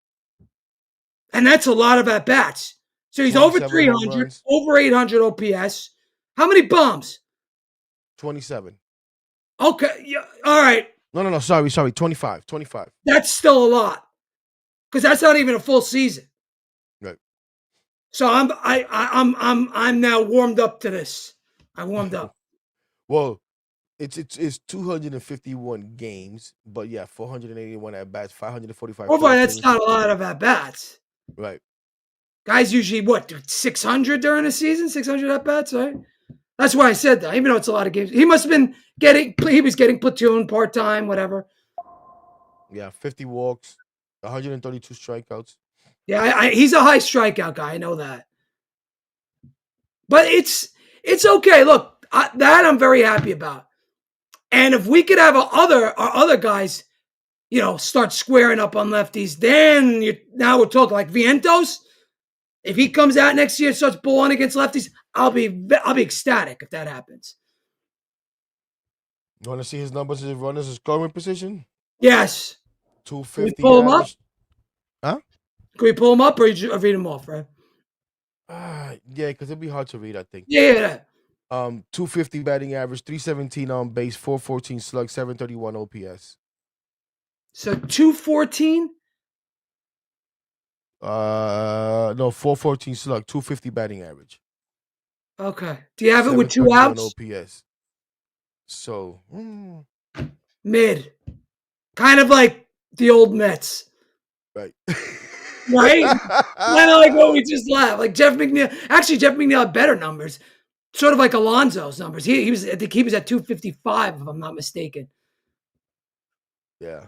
Speaker 3: And that's a lot of at bats. So he's over
Speaker 1: 27 home
Speaker 3: 300,
Speaker 1: runs.
Speaker 3: over 800 OPS. How many bombs?
Speaker 1: 27.
Speaker 3: Okay. Yeah. All right.
Speaker 1: No. Sorry. 25.
Speaker 3: That's still a lot. Because that's not even a full season.
Speaker 1: Right.
Speaker 3: So I'm now warmed up to this. I warmed up.
Speaker 1: Well, it's 251 games, but yeah, 481 at bats, 545.
Speaker 3: Oh boy, that's not a lot of at bats.
Speaker 1: Right.
Speaker 3: Guys usually do 600 during the season, 600 at bats, right? That's why I said that. Even though it's a lot of games, he must have been he was getting platoon, part time, whatever.
Speaker 1: Yeah, 50 walks, 132 strikeouts.
Speaker 3: Yeah, he's a high strikeout guy. I know that. But it's okay. Look, that I'm very happy about. And if we could have our other guys, start squaring up on lefties, then now we're talking like Vientos. If he comes out next year and starts balling against lefties, I'll be ecstatic if that happens.
Speaker 1: You want to see his numbers as runners in scoring position?
Speaker 3: Yes.
Speaker 1: 250.
Speaker 3: Can we pull him up?
Speaker 1: Huh?
Speaker 3: Can we pull him up or read him off, right?
Speaker 1: Yeah, because it'd be hard to read, I think.
Speaker 3: Yeah.
Speaker 1: 250 batting average, 317 on base, 414 slug, 731 OPS.
Speaker 3: So 214?
Speaker 1: No, 414 slug, 250 batting average.
Speaker 3: Okay. Do you have it with 2 outs?
Speaker 1: OPS. So
Speaker 3: mid, kind of like the old Mets,
Speaker 1: right?
Speaker 3: Right? Kind of like what we just laughed. Like Jeff McNeil. Actually, Jeff McNeil had better numbers, sort of like Alonso's numbers. He was, I think he was at 255, if I'm not mistaken.
Speaker 1: Yeah.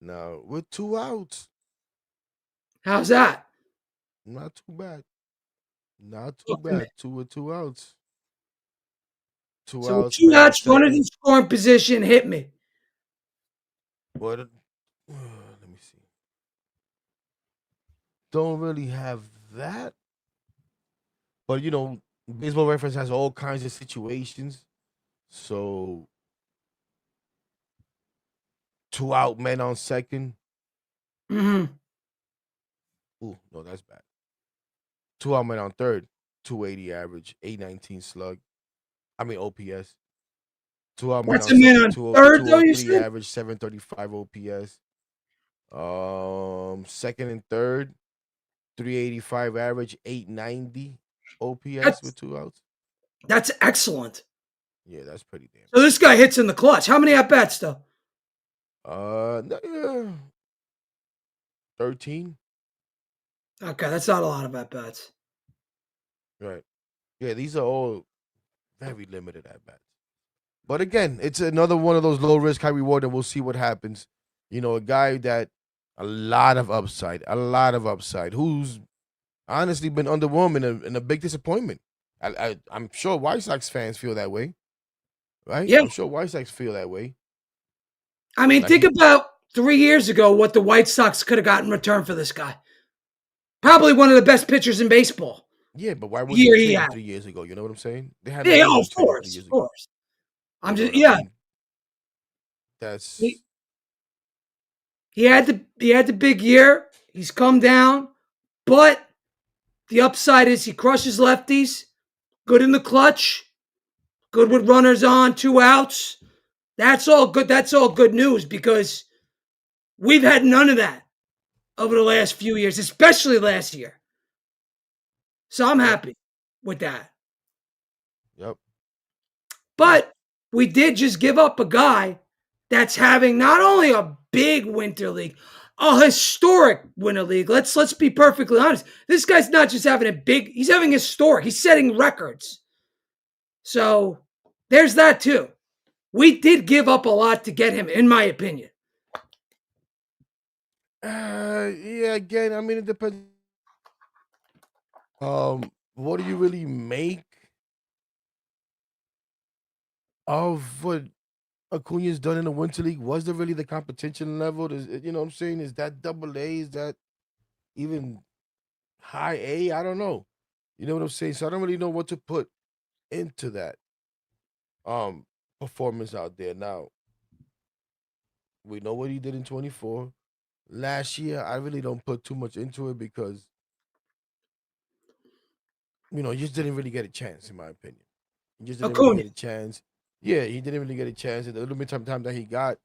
Speaker 1: Now with 2 outs.
Speaker 3: How's that?
Speaker 1: Not too bad. Not too bad. 2 outs. 2
Speaker 3: So
Speaker 1: outs.
Speaker 3: 2 outs, runners in scoring position, hit me.
Speaker 1: What? Let me see. Don't really have that, but Baseball Reference has all kinds of situations. So 2 out, men on second.
Speaker 3: Mm-hmm.
Speaker 1: Ooh, no, that's bad. 2 out, men on third. 280 average, 819 slug. I mean OPS. 2 out, men on
Speaker 3: second.
Speaker 1: second.
Speaker 3: On third, though, you
Speaker 1: 203
Speaker 3: said?
Speaker 1: average, 735 OPS. Second and third, 385 average, 890 OPS with 2 outs.
Speaker 3: That's excellent.
Speaker 1: Yeah, that's pretty damn.
Speaker 3: So this guy hits in the clutch. How many at bats though?
Speaker 1: 13.
Speaker 3: Okay, that's not a lot of at bats.
Speaker 1: Right. Yeah, these are all very limited at bats. But again, it's another one of those low risk, high reward, and we'll see what happens. A guy that a lot of upside, who's honestly been underwhelming and a big disappointment. I'm sure White Sox fans feel that way. Right?
Speaker 3: Yeah.
Speaker 1: I'm sure White Sox feel that way.
Speaker 3: I mean, think about 3 years ago what the White Sox could have gotten in return for this guy. Probably one of the best pitchers in baseball.
Speaker 1: Yeah, but why would he trade him 3 years ago? You know what I'm saying? They had
Speaker 3: of course. I'm just
Speaker 1: That's
Speaker 3: he had the big year. He's come down, but the upside is he crushes lefties, good in the clutch, good with runners on, 2 outs. That's all good. That's all good news because we've had none of that over the last few years, especially last year. So I'm happy with that.
Speaker 1: Yep.
Speaker 3: But we did just give up a guy that's having not only a big winter league, a historic winter league. Let's be perfectly honest. This guy's not just having a big, he's having historic. He's setting records. So there's that too. We did give up a lot to get him, in my opinion.
Speaker 1: Yeah, again, I mean, it depends. What do you really make of what Acuna's done in the Winter League? Was there really the competition level? You know what I'm saying? Is that double A? Is that even high A? I don't know. You know what I'm saying? So I don't really know what to put into that performance out there. Now, we know what he did in 24. Last year, I really don't put too much into it because, he just didn't really get a chance, in my opinion. He just didn't really
Speaker 3: Acuna.
Speaker 1: get a chance. Yeah, he didn't really get a chance. And the little bit of time that he got,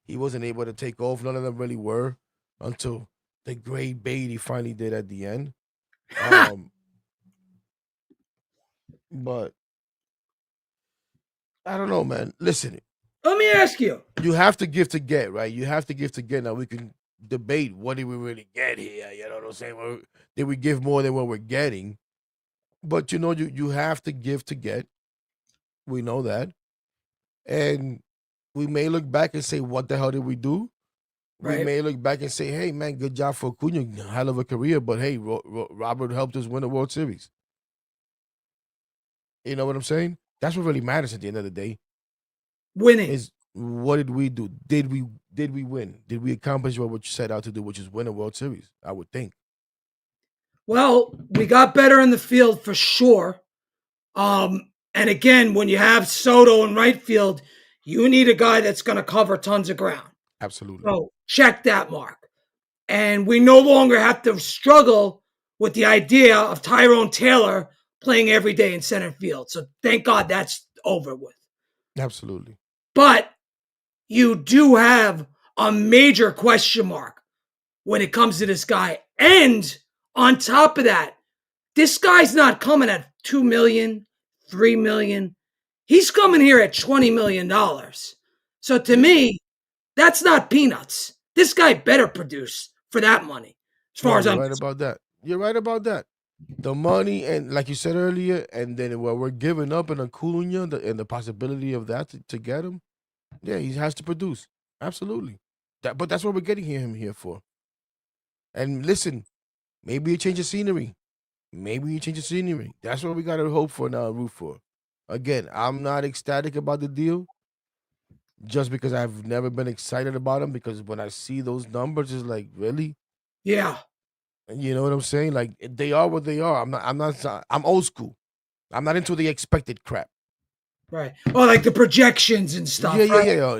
Speaker 1: he wasn't able to take off. None of them really were until the great bait he finally did at the end. But I don't know, man. Listen,
Speaker 3: Let me ask you.
Speaker 1: you have to give to get, right? You have to give to get. Now we can debate what did we really get here. You know what I'm saying? Did we give more than what we're getting? But you have to give to get. We know that. And we may look back and say, what the hell did we do? We
Speaker 3: Right.
Speaker 1: may look back and say, hey, man, good job for Acuna. Hell of a career. But hey, Robert helped us win the World Series. You know what I'm saying? That's what really matters at the end of the day.
Speaker 3: Winning.
Speaker 1: Is what did we do? Did we win? Did we accomplish what you set out to do, which is win a World Series? I would think.
Speaker 3: Well, we got better in the field for sure. And again, when you have Soto in right field, you need a guy that's going to cover tons of ground.
Speaker 1: Absolutely.
Speaker 3: So check that mark. And we no longer have to struggle with the idea of Tyrone Taylor playing every day in center field. So thank God that's over with.
Speaker 1: Absolutely.
Speaker 3: But you do have a major question mark when it comes to this guy. And on top of that, this guy's not coming at $2 million, $3 million. He's coming here at $20 million. So to me, that's not peanuts. This guy better produce for that money. As far as
Speaker 1: You're
Speaker 3: I'm
Speaker 1: right about that. You're right about that. The money and like you said earlier, and then what we're giving up in Acuna and the possibility of that to get him, yeah, he has to produce. Absolutely. But that's what we're getting him here for. And listen, maybe a change of scenery. Maybe you change the scenery. That's what we got to hope for now and root for. Again, I'm not ecstatic about the deal just because I've never been excited about him because when I see those numbers, it's like, really?
Speaker 3: Yeah.
Speaker 1: You know what I'm saying? Like, they are what they are. I'm old school. I'm not into the expected crap.
Speaker 3: Right. Oh, like the projections and stuff.
Speaker 1: Yeah.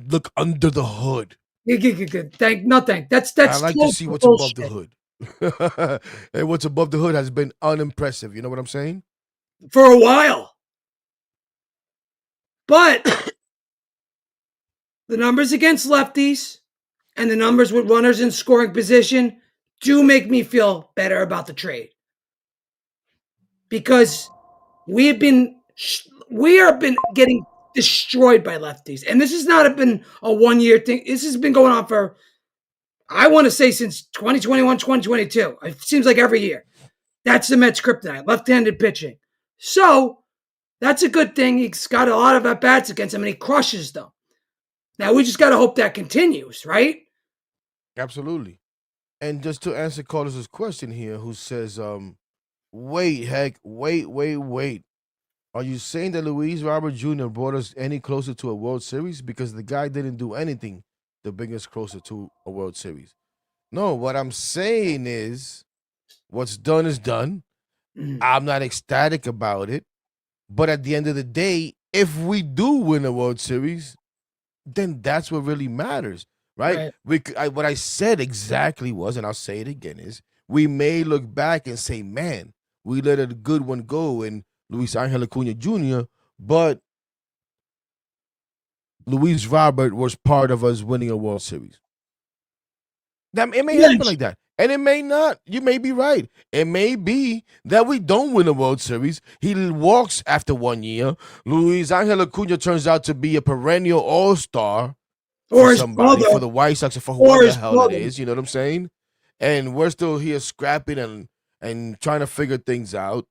Speaker 1: Look under the hood.
Speaker 3: Good. Thank. That's
Speaker 1: I like to see what's above the hood. And what's above the hood has been unimpressive. You know what I'm saying?
Speaker 3: For a while. But the numbers against lefties and the numbers with runners in scoring position do make me feel better about the trade. Because we have been getting destroyed by lefties. And this has not been a 1 year thing. This has been going on for, I want to say, since 2021, 2022. It seems like every year. That's the Mets' kryptonite, left-handed pitching. So that's a good thing. He's got a lot of at-bats against them, and he crushes them. Now, we just got to hope that continues, right?
Speaker 1: Absolutely. And just to answer Carlos's question here, who says, wait. Are you saying that Luis Robert Jr. brought us any closer to a World Series? Because the guy didn't do anything to bring us closer to a World Series. No, what I'm saying is what's done is done. I'm not ecstatic about it. But at the end of the day, if we do win a World Series, then that's what really matters, right? What I said exactly was, and I'll say it again, is we may look back and say, man, we let a good one go in Luisangel Acuna Jr., but Luis Robert was part of us winning a World Series. It may happen like that. And it may not. You may be right. It may be that we don't win a World Series. He walks after 1 year. Luisangel Acuna turns out to be a perennial all-star for
Speaker 3: Or his
Speaker 1: somebody,
Speaker 3: brother.
Speaker 1: for the White Sox, or for
Speaker 3: Or
Speaker 1: whoever the
Speaker 3: his
Speaker 1: hell
Speaker 3: brother.
Speaker 1: it is. You know what I'm saying? And we're still here scrapping and trying to figure things out.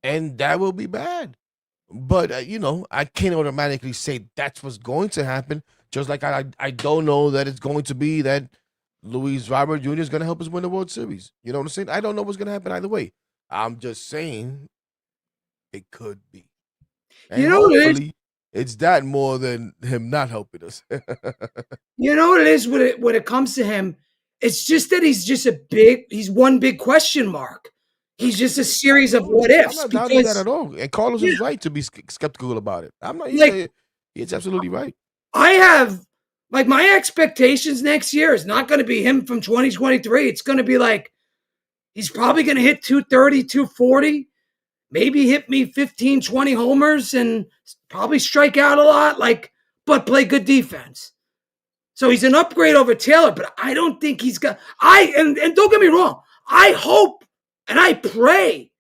Speaker 1: And that will be bad. But, I can't automatically say that's what's going to happen. Just like I don't know that it's going to be that Luis Robert Jr. is going to help us win the World Series. You know what I'm saying? I don't know what's going to happen either way. I'm just saying it could be. And
Speaker 3: You know what it is?
Speaker 1: hopefully it's that more than him not helping us.
Speaker 3: You know what it is when it comes to him? It's just that he's one big question mark. He's just a series of what
Speaker 1: I'm
Speaker 3: ifs.
Speaker 1: not doubting that
Speaker 3: Because
Speaker 1: at all. And Carlos is right to be skeptical about it. I'm not. He's absolutely right.
Speaker 3: I have my expectations next year is not going to be him from 2023. It's going to be like he's probably going to hit 230, 240, maybe hit me 15, 20 homers and probably strike out a lot, but play good defense. So he's an upgrade over Taylor, but I don't think he's got and don't get me wrong. I hope and I pray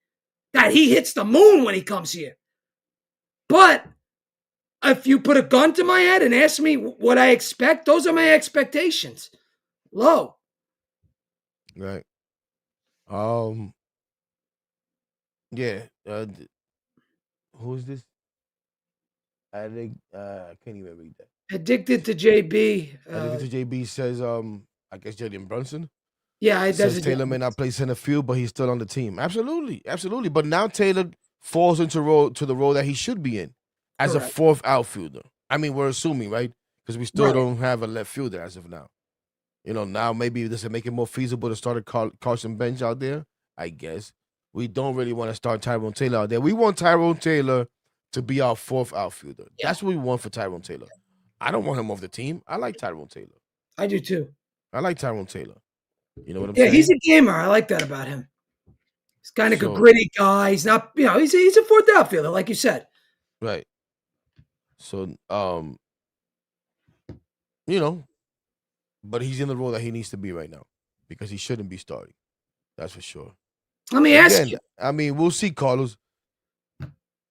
Speaker 3: that he hits the moon when he comes here. But if you put a gun to my head and ask me what I expect, those are my expectations. Low.
Speaker 1: Right. Yeah. Who is this? I think I can't even read that.
Speaker 3: Addicted to JB.
Speaker 1: Addicted to JB says I guess Jalen Brunson.
Speaker 3: Yeah,
Speaker 1: Says Taylor may not play center field, but he's still on the team. Absolutely. But now Taylor falls into the role that he should be in as a fourth outfielder. I mean, we're assuming, right? Because we still don't have a left fielder as of now. Now maybe this will make it more feasible to start a Carson Bench out there, I guess. We don't really want to start Tyrone Taylor out there. We want Tyrone Taylor to be our fourth outfielder. Yeah. That's what we want for Tyrone Taylor. I don't want him off the team. I like Tyrone Taylor.
Speaker 3: I do too.
Speaker 1: I like Tyrone Taylor. You know what I'm saying?
Speaker 3: Yeah, he's a gamer. I like that about him. He's kind of a gritty guy. He's not, he's a fourth outfielder, like you said.
Speaker 1: Right. So, but he's in the role that he needs to be right now because he shouldn't be starting. That's for sure.
Speaker 3: Let me ask you.
Speaker 1: I mean, we'll see, Carlos.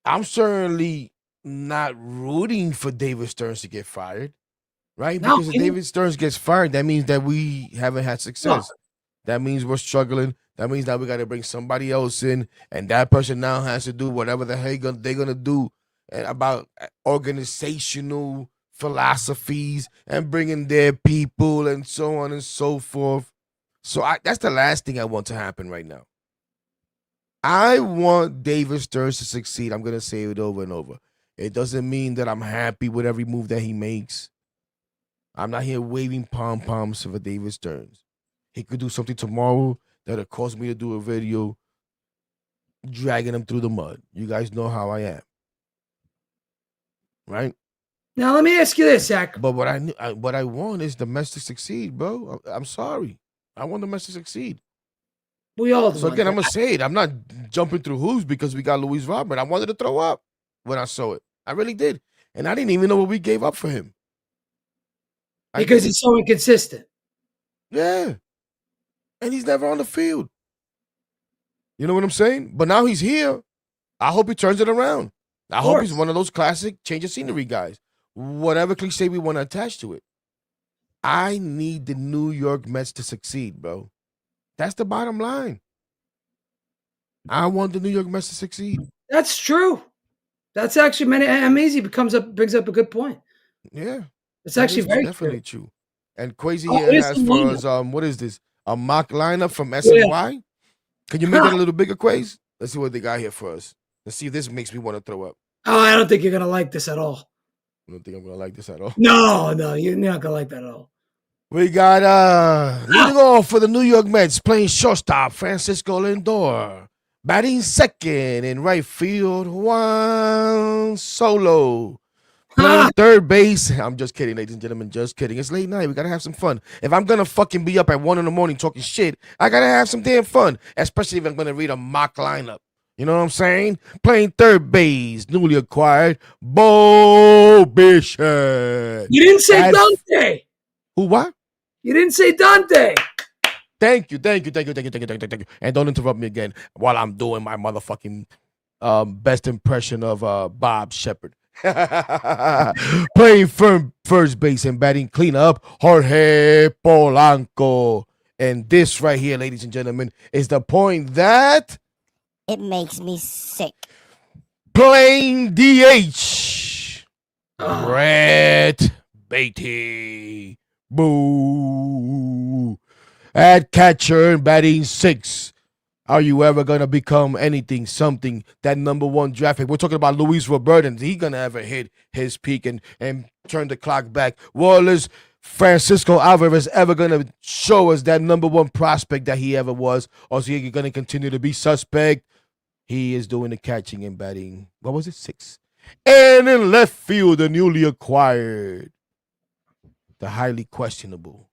Speaker 1: I'm certainly not rooting for David Stearns to get fired, right? Because if David Stearns gets fired, that means that we haven't had success. That means we're struggling. That means that we got to bring somebody else in, and that person now has to do whatever the hell they're going to do about organizational philosophies and bringing their people and so on and so forth. So that's the last thing I want to happen right now. I want David Stearns to succeed. I'm going to say it over and over. It doesn't mean that I'm happy with every move that he makes. I'm not here waving pom-poms for David Stearns. He could do something tomorrow that'll cause me to do a video dragging him through the mud. You guys know how I am. Right?
Speaker 3: Now, let me ask you this, Zach.
Speaker 1: But what I want is the Mets to succeed, bro. I'm sorry. I want the Mets to succeed.
Speaker 3: We all do.
Speaker 1: So again, I'm going to say it. I'm not jumping through hoops because we got Luis Robert. I wanted to throw up when I saw it. I really did. And I didn't even know what we gave up for him.
Speaker 3: Because he's so inconsistent.
Speaker 1: Yeah. And he's never on the field. You know what I'm saying? But now he's here. I hope he turns it around. I hope he's one of those classic change of scenery guys. Whatever cliche we want to attach to it. I need the New York Mets to succeed, bro. That's the bottom line. I want the New York Mets to succeed.
Speaker 3: That's true. That's actually Amazing brings up a good point.
Speaker 1: Yeah.
Speaker 3: It's actually very
Speaker 1: definitely true. And Kweisi here has for us, what is this? A mock lineup from SNY? Yeah. Can you make that a little bigger, Quaise? Let's see what they got here for us. Let's see if this makes me want to throw up.
Speaker 3: Oh, I don't think you're going to like this at all.
Speaker 1: You don't think I'm going to like this at all?
Speaker 3: No, you're not going to like that at all.
Speaker 1: We got leading off for the New York Mets, playing shortstop, Francisco Lindor. Batting second in right field, Juan Solo. Playing third base. I'm just kidding, ladies and gentlemen. Just kidding. It's late night. We got to have some fun. If I'm going to fucking be up at 1 a.m. talking shit, I got to have some damn fun, especially if I'm going to read a mock lineup. You know what I'm saying? Playing third base, newly acquired, Bo Bishop.
Speaker 3: You didn't say Dante.
Speaker 1: Who, what?
Speaker 3: You didn't say Dante.
Speaker 1: Thank you. And don't interrupt me again while I'm doing my motherfucking best impression of Bob Shepard. Playing firm first base and batting cleanup, Jorge Polanco. And this right here, ladies and gentlemen, is the point that
Speaker 5: It makes me sick.
Speaker 1: playing DH, Brett Beatty. Boo. At catcher and batting 6. Are you ever going to become anything, something, that number 1 draft pick? We're talking about Luis Robert, and he going to ever hit his peak and turn the clock back. Well, is Francisco Alvarez ever going to show us that number 1 prospect that he ever was? Or is he going to continue to be suspect? He is doing the catching and batting. What was it? 6. And in left field, the newly acquired, the highly questionable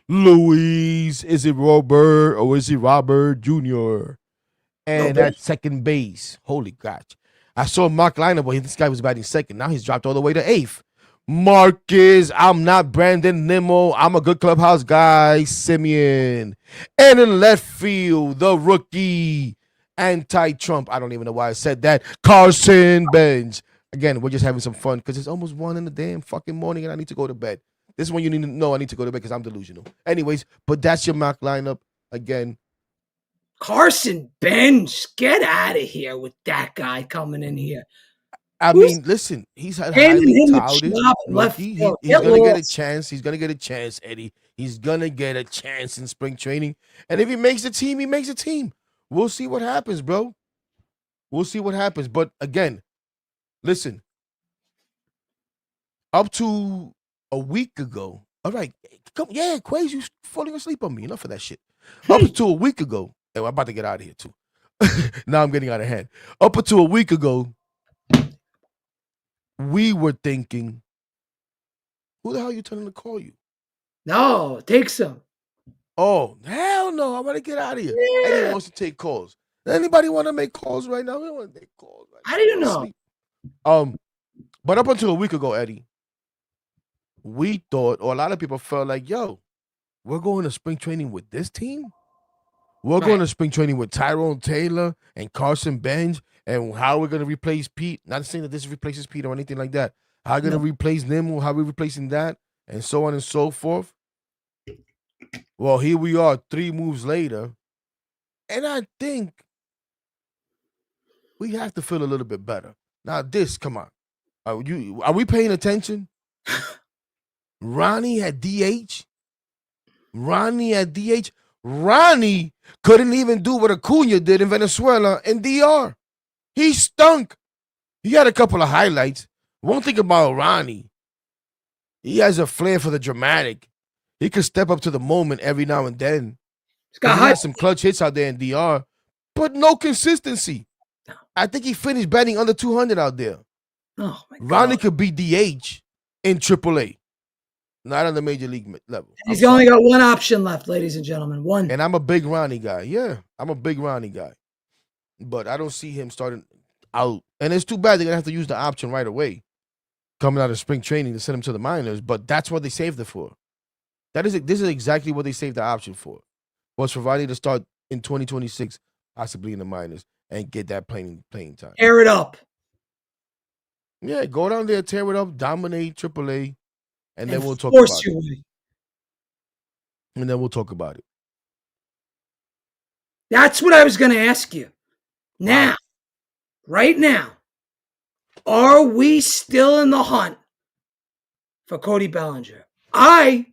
Speaker 1: Luis, is it Robert or is it Robert Jr.? And at second base, holy gosh. I saw Mark lineup, but this guy was batting second. Now he's dropped all the way to 8th. Marcus, I'm not Brandon Nimmo. I'm a good clubhouse guy, Simeon. And in left field, the rookie, anti-Trump. I don't even know why I said that. Carson Bench. Again, we're just having some fun because it's almost 1 in the damn fucking morning and I need to go to bed. This is when you need to know I need to go to bed because I'm delusional. Anyways, but that's your mock lineup. Again,
Speaker 3: Carson Bench, get out of here with that guy coming in here.
Speaker 1: I mean, listen, he's a highly touted rookie. He's going to get a chance. He's going to get a chance, Eddie. He's going to get a chance in spring training. And if he makes the team, he makes a team. We'll see what happens, bro. We'll see what happens. But again, listen, up to a week ago. All right. Kweisi, you falling asleep on me. Enough of that shit. Up until a week ago. And I'm about to get out of here, too. Now I'm getting out of hand. Up until a week ago, we were thinking, who the hell are you telling to call you?
Speaker 3: No, take some.
Speaker 1: Oh, hell no. I'm going to get out of here.
Speaker 3: Yeah.
Speaker 1: Anyone wants to take calls? Anybody want to make calls right now? We don't want to make calls right now.
Speaker 3: How do you know?
Speaker 1: But up until a week ago, Eddie, we thought, or a lot of people felt like, yo, we're going to spring training with this team? We're going to spring training with Tyrone Taylor and Carson Bench, and how we're going to replace Pete. Not saying that this replaces Pete or anything like that. How we're going to replace Nimmo, how we're replacing that, and so on and so forth. Well, here we are 3 moves later, and I think we have to feel a little bit better. Now, come on. Are we paying attention? Ronnie at DH? Ronnie couldn't even do what Acuna did in Venezuela and DR. He stunk. He had a couple of highlights. One thing about Ronnie, he has a flair for the dramatic. He could step up to the moment every now and then. He had some clutch hits out there in DR, but no consistency. I think he finished batting under 200 out there.
Speaker 3: Oh my God.
Speaker 1: Ronnie could be DH in AAA. Not on the major league level.
Speaker 3: He's only got one option left, ladies and gentlemen. One.
Speaker 1: And I'm a big Ronnie guy. Yeah, I'm a big Ronnie guy. But I don't see him starting out. And it's too bad they're going to have to use the option right away. Coming out of spring training to send him to the minors. But that's what they saved it for. This is exactly what they saved the option for. Was provided to start in 2026, possibly in the minors, and get that playing time.
Speaker 3: Tear it up.
Speaker 1: Yeah, go down there, tear it up, dominate AAA. And then we'll talk about it. And then we'll talk about it.
Speaker 3: That's what I was going to ask you. Now, right now, are we still in the hunt for Cody Bellinger? I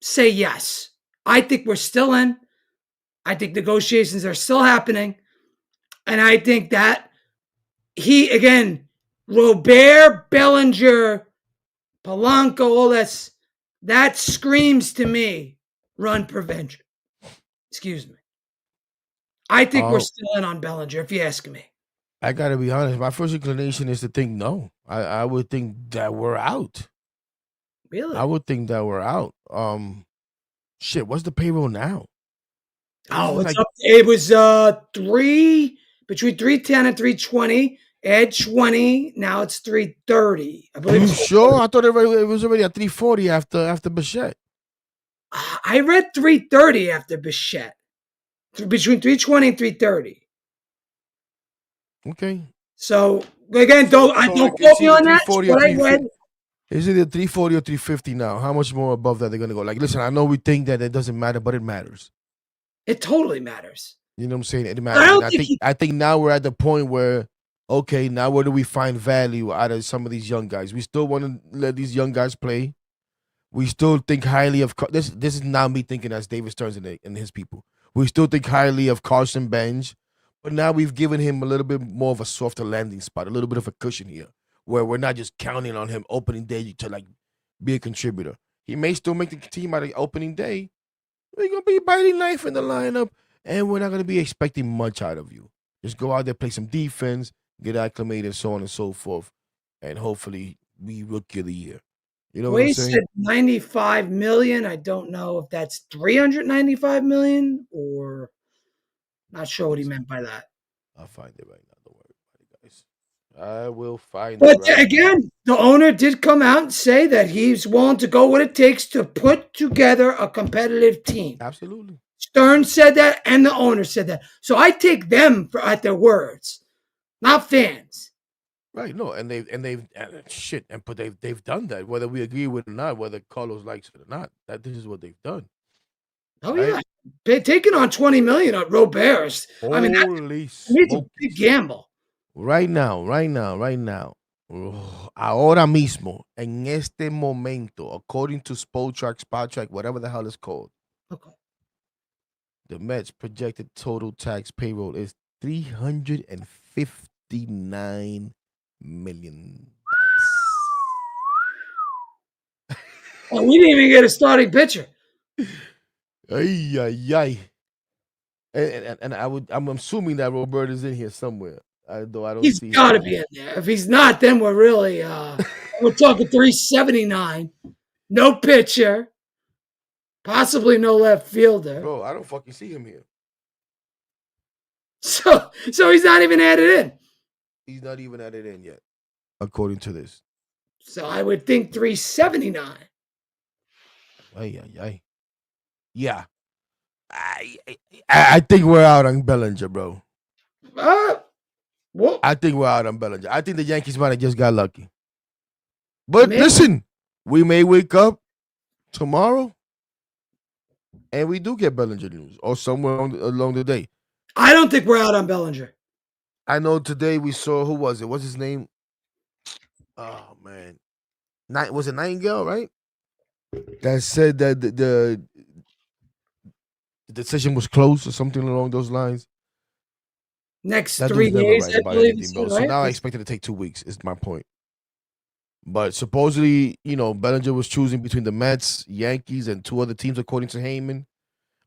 Speaker 3: say yes. I think we're still in. I think negotiations are still happening. And I think that Robert, Bellinger, Polanco, all that screams to me run prevention. Excuse me. I think we're still in on Bellinger, if you ask me.
Speaker 1: I got to be honest. My first inclination is to think no. I would think that we're out.
Speaker 3: Really?
Speaker 1: I would think that we're out. Shit, what's the payroll now?
Speaker 3: Oh, it was between 310 and 320. Add 20. Now it's 330. I believe.
Speaker 1: Are you sure? I thought it was already at 340 after Bichette.
Speaker 3: I read 330 after Bichette. Between 320 and 330.
Speaker 1: Okay.
Speaker 3: So again, don't
Speaker 1: like
Speaker 3: quote
Speaker 1: it's
Speaker 3: me
Speaker 1: either
Speaker 3: on that.
Speaker 1: 340 or
Speaker 3: What I read.
Speaker 1: 350. Is it 340 or 350 now? How much more above that they're gonna go? Like, listen, I know we think that it doesn't matter, but it matters.
Speaker 3: It totally matters.
Speaker 1: You know what I'm saying? It
Speaker 3: I
Speaker 1: matters.
Speaker 3: don't
Speaker 1: And
Speaker 3: think he,
Speaker 1: I think now we're at the point where, okay, now where do we find value out of some of these young guys? We still want to let these young guys play. We still think highly of this. This is now me thinking as David Stearns and his people. We still think highly of Carson Bench, but now we've given him a little bit more of a softer landing spot, a little bit of a cushion here, where we're not just counting on him opening day to like be a contributor. He may still make the team out of opening day. We're gonna be biting knife in the lineup, and we're not gonna be expecting much out of you. Just go out there, play some defense, get acclimated, so on and so forth, and hopefully we rookie of the year. You know what I'm
Speaker 3: Kweisi
Speaker 1: saying?
Speaker 3: said 95 million. I don't know if that's 395 million or not sure what he meant by that.
Speaker 1: I'll find it right now. Don't worry about it, guys. I will find it
Speaker 3: But
Speaker 1: right
Speaker 3: again, the owner did come out and say that he's willing to go what it takes to put together a competitive team.
Speaker 1: now. Absolutely.
Speaker 3: Stern said that, and the owner said that. So I take them at their words, not fans.
Speaker 1: Right. No, and they've done that, whether we agree with it or not, whether Carlos likes it or not. That this is what they've done.
Speaker 3: Oh
Speaker 1: Right?
Speaker 3: yeah, they're taking on 20 million on Roberts. I mean,
Speaker 1: Holy
Speaker 3: it's a
Speaker 1: smoke.
Speaker 3: big gamble.
Speaker 1: Right now. Ahora mismo, en este momento, according to Spot Track, whatever the hell it's called,
Speaker 3: Okay.
Speaker 1: the Mets projected total tax payroll is $359 million.
Speaker 3: Oh, we didn't even get a starting pitcher.
Speaker 1: Ay, ay, ay. And I'm assuming that Robert is in here somewhere. Though I don't
Speaker 3: He's
Speaker 1: see
Speaker 3: got to
Speaker 1: him.
Speaker 3: be in there. If he's not, then we're really we're talking 379. No pitcher, possibly no left fielder.
Speaker 1: Bro, I don't fucking see him here.
Speaker 3: So he's not even added in.
Speaker 1: He's not even added in yet, according to this.
Speaker 3: So I would think 379.
Speaker 1: Ay, ay, ay. Yeah. I think we're out on Bellinger, bro.
Speaker 3: Well,
Speaker 1: I think we're out on Bellinger. I think the Yankees might have just got lucky. But
Speaker 3: Maybe.
Speaker 1: listen, we may wake up tomorrow and we do get Bellinger news or somewhere along the day.
Speaker 3: I don't think we're out on Bellinger.
Speaker 1: I know today we saw, who was it? What's his name? Oh, man. Was it Nightingale, right? That said that the decision was closed or something along those lines.
Speaker 3: Next
Speaker 1: That
Speaker 3: 3
Speaker 1: dude's never
Speaker 3: days,
Speaker 1: right
Speaker 3: I
Speaker 1: about
Speaker 3: believe.
Speaker 1: anything, bro.
Speaker 3: Said,
Speaker 1: So
Speaker 3: right?
Speaker 1: now I expect it to take 2 weeks, is my point. But supposedly, Bellinger was choosing between the Mets, Yankees, and 2 other teams, according to Heyman.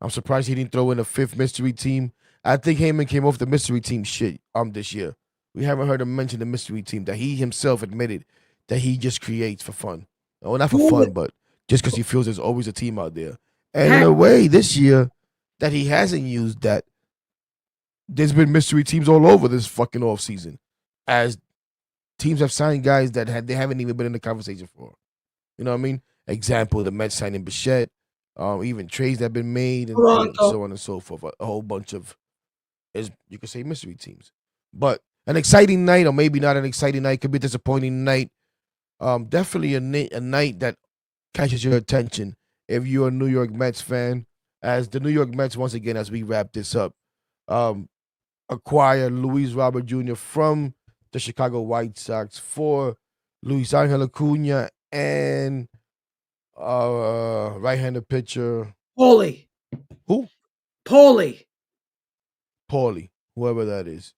Speaker 1: I'm surprised he didn't throw in a 5th mystery team. I think Heyman came off the mystery team shit this year. We haven't heard him mention the mystery team that he himself admitted that he just creates for fun. Well, not for fun, but just because he feels there's always a team out there. And in a way, this year, that he hasn't used that, there's been mystery teams all over this fucking offseason, as teams have signed guys that they haven't even been in the conversation for. You know what I mean? Example, the Mets signing Bichette, even trades that have been made, and so on and so forth. A whole bunch of, you could say, mystery teams. But an exciting night, or maybe not an exciting night, could be a disappointing night. Definitely a night that catches your attention if you're a New York Mets fan. As the New York Mets, once again, as we wrap this up, acquire Luis Robert Jr. from the Chicago White Sox for Luisangel Acuna and right-handed pitcher
Speaker 3: Paulie.
Speaker 1: Who?
Speaker 3: Paulie.
Speaker 1: Whoever that is.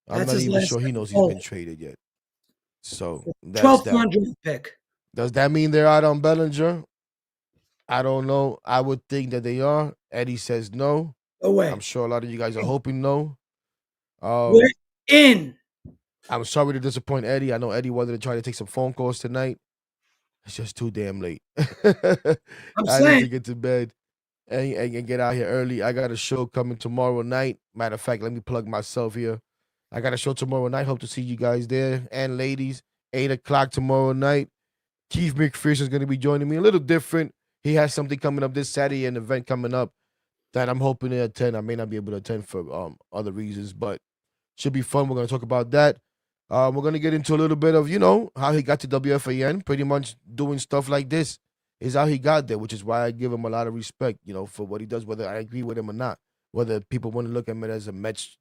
Speaker 1: I'm
Speaker 3: That's
Speaker 1: not
Speaker 3: his
Speaker 1: even
Speaker 3: last
Speaker 1: sure he
Speaker 3: name,
Speaker 1: knows he's
Speaker 3: Paulie.
Speaker 1: been traded yet. So that's
Speaker 3: 12th
Speaker 1: that.
Speaker 3: round pick.
Speaker 1: Does that mean they're out on Bellinger? I don't know. I would think that they are. Eddie says no.
Speaker 3: No way.
Speaker 1: I'm sure a lot of you guys are hoping no.
Speaker 3: We're in.
Speaker 1: I'm sorry to disappoint Eddie. I know Eddie wanted to try to take some phone calls tonight. It's just too damn late. I need to get to bed and get out here early. I got a show coming tomorrow night. Matter of fact, let me plug myself here. I got a show tomorrow night. Hope to see you guys there. And ladies, 8 o'clock tomorrow night. Keith McPherson is going to be joining me. A little different. he has something coming up this Saturday, an event coming up that I'm hoping to attend. I may not be able to attend for other reasons, but should be fun. We're going to talk about that. We're going to get into a little bit of, how he got to WFAN, pretty much doing stuff like this is how he got there, which is why I give him a lot of respect, for what he does, whether I agree with him or not, whether people want to look at him as a Mets,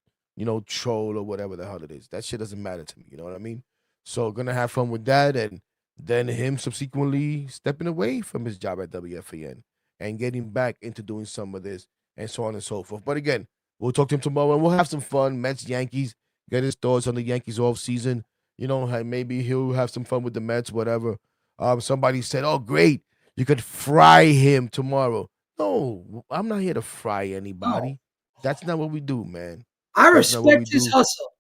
Speaker 1: troll or whatever the hell it is. That shit doesn't matter to me, you know what I mean? So going to have fun with that, and then him subsequently stepping away from his job at WFAN and getting back into doing some of this and so on and so forth. But again, we'll talk to him tomorrow, and we'll have some fun. Mets, Yankees, get his thoughts on the Yankees off season. Maybe he'll have some fun with the Mets, whatever. Somebody said, "Oh, great, you could fry him tomorrow." No, I'm not here to fry anybody. No. That's not what we do, man.
Speaker 3: I respect his hustle.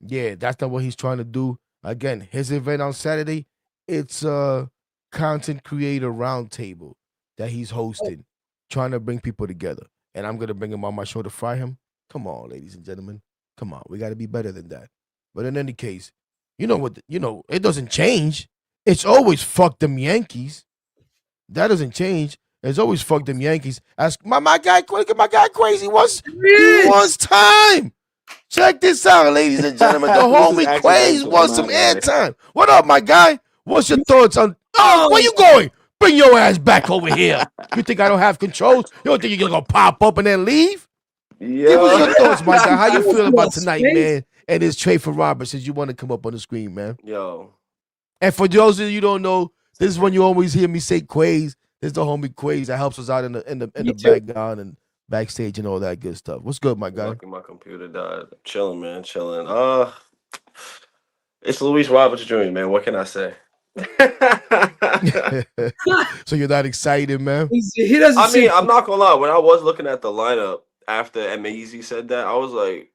Speaker 1: Yeah, that's not what he's trying to do. Again, his event on Saturday, it's a content creator roundtable that he's hosting, trying to bring people together. And I'm going to bring him on my show to fry him. Come on, ladies and gentlemen. Come on. We got to be better than that. But in any case, it doesn't change. It's always fuck them Yankees. That doesn't change. It's always fuck them Yankees. Ask my guy, look at my guy Kweisi. He wants time. Check this out, ladies and gentlemen. The homie Kweisi wants some airtime. What up, my guy? What's your thoughts on... Oh, where you going? Bring your ass back over here. You think I don't have control? You don't think you're going to pop up and then leave? Yeah. Give us your thoughts, my guy. How you feel about tonight, man? And this trade for Robert, since you want to come up on the screen, man.
Speaker 6: Yo.
Speaker 1: And for those of you who don't know, this is when you always hear me say Kweisi. This is the homie Kweisi that helps us out in the background and backstage and all that good stuff. What's good, my guy?
Speaker 6: Lucky my computer died. Chilling, man. Chilling. It's Luis Roberts Jr., man. What can I say?
Speaker 1: So you're not excited, man?
Speaker 3: He doesn't.
Speaker 6: I mean, I'm not gonna lie. When I was looking at the lineup after Amazy said that, I was like,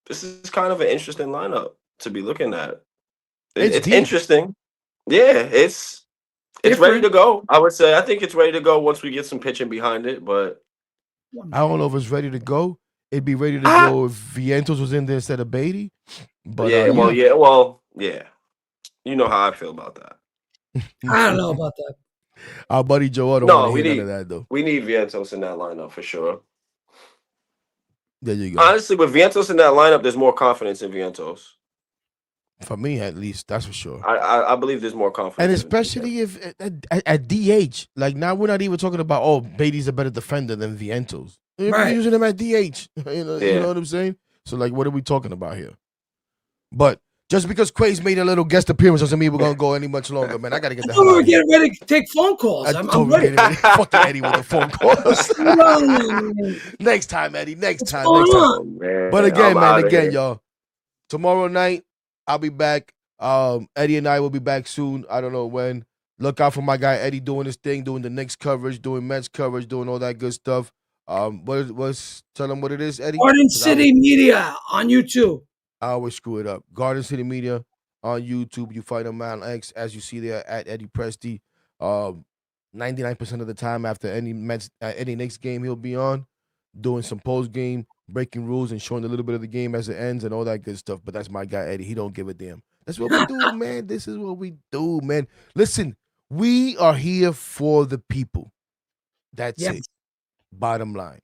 Speaker 6: "This is kind of an interesting lineup to be looking at." It's interesting. Yeah, it's ready to go. I would say. I think it's ready to go once we get some pitching behind it. But
Speaker 1: I don't know if it's ready to go. It'd be ready to go if Vientos was in there instead of Beatty. But
Speaker 6: yeah. You know how I feel about that.
Speaker 3: I don't know about that.
Speaker 1: Our buddy Joe don't want to hear none of that, though.
Speaker 6: We need Vientos in that lineup for sure.
Speaker 1: There you go.
Speaker 6: Honestly, with Vientos in that lineup, there's more confidence in Vientos.
Speaker 1: For me, at least, that's for sure.
Speaker 6: I believe there's more confidence.
Speaker 1: And especially if at DH, like now we're not even talking about, Beatty's a better defender than Vientos. We're using him at DH. You know what I'm saying? So, like, what are we talking about here? But just because Kweisi made a little guest appearance doesn't mean we're going to go any much longer, man. I got to get the hell out.
Speaker 3: We're getting ready to take phone calls. I'm ready.
Speaker 1: Fuck Eddie with the phone calls. Next time, Eddie. Next time. But again, y'all. Tomorrow night, I'll be back. Eddie and I will be back soon. I don't know when. Look out for my guy Eddie doing his thing, doing the Knicks coverage, doing Mets coverage, doing all that good stuff. Tell him what it is, Eddie.
Speaker 3: Garden City Media on YouTube.
Speaker 1: I always screw it up. Garden City Media on YouTube. You find him on X, as you see there, at Eddie Presti. 99% of the time after any Knicks game, he'll be on doing some post game, breaking rules, and showing a little bit of the game as it ends and all that good stuff. But that's my guy Eddie. He don't give a damn. That's what we do, man. This is what we do, man. Listen, we are here for the people. That's it. Bottom line.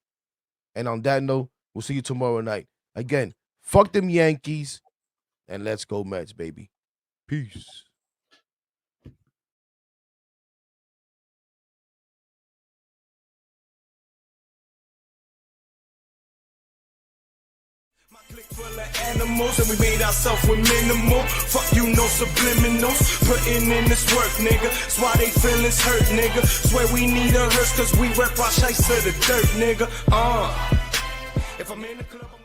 Speaker 1: And on that note, we'll see you tomorrow night. Again, fuck them Yankees, and let's go Mets, baby. Peace.
Speaker 2: Click full of animals and we made ourselves with minimal. Fuck you, no subliminals. Putting in this work, nigga. That's why they feelings hurt, nigga. Swear we need a hearse cause we rep our shites to the dirt, nigga. If I'm in the club.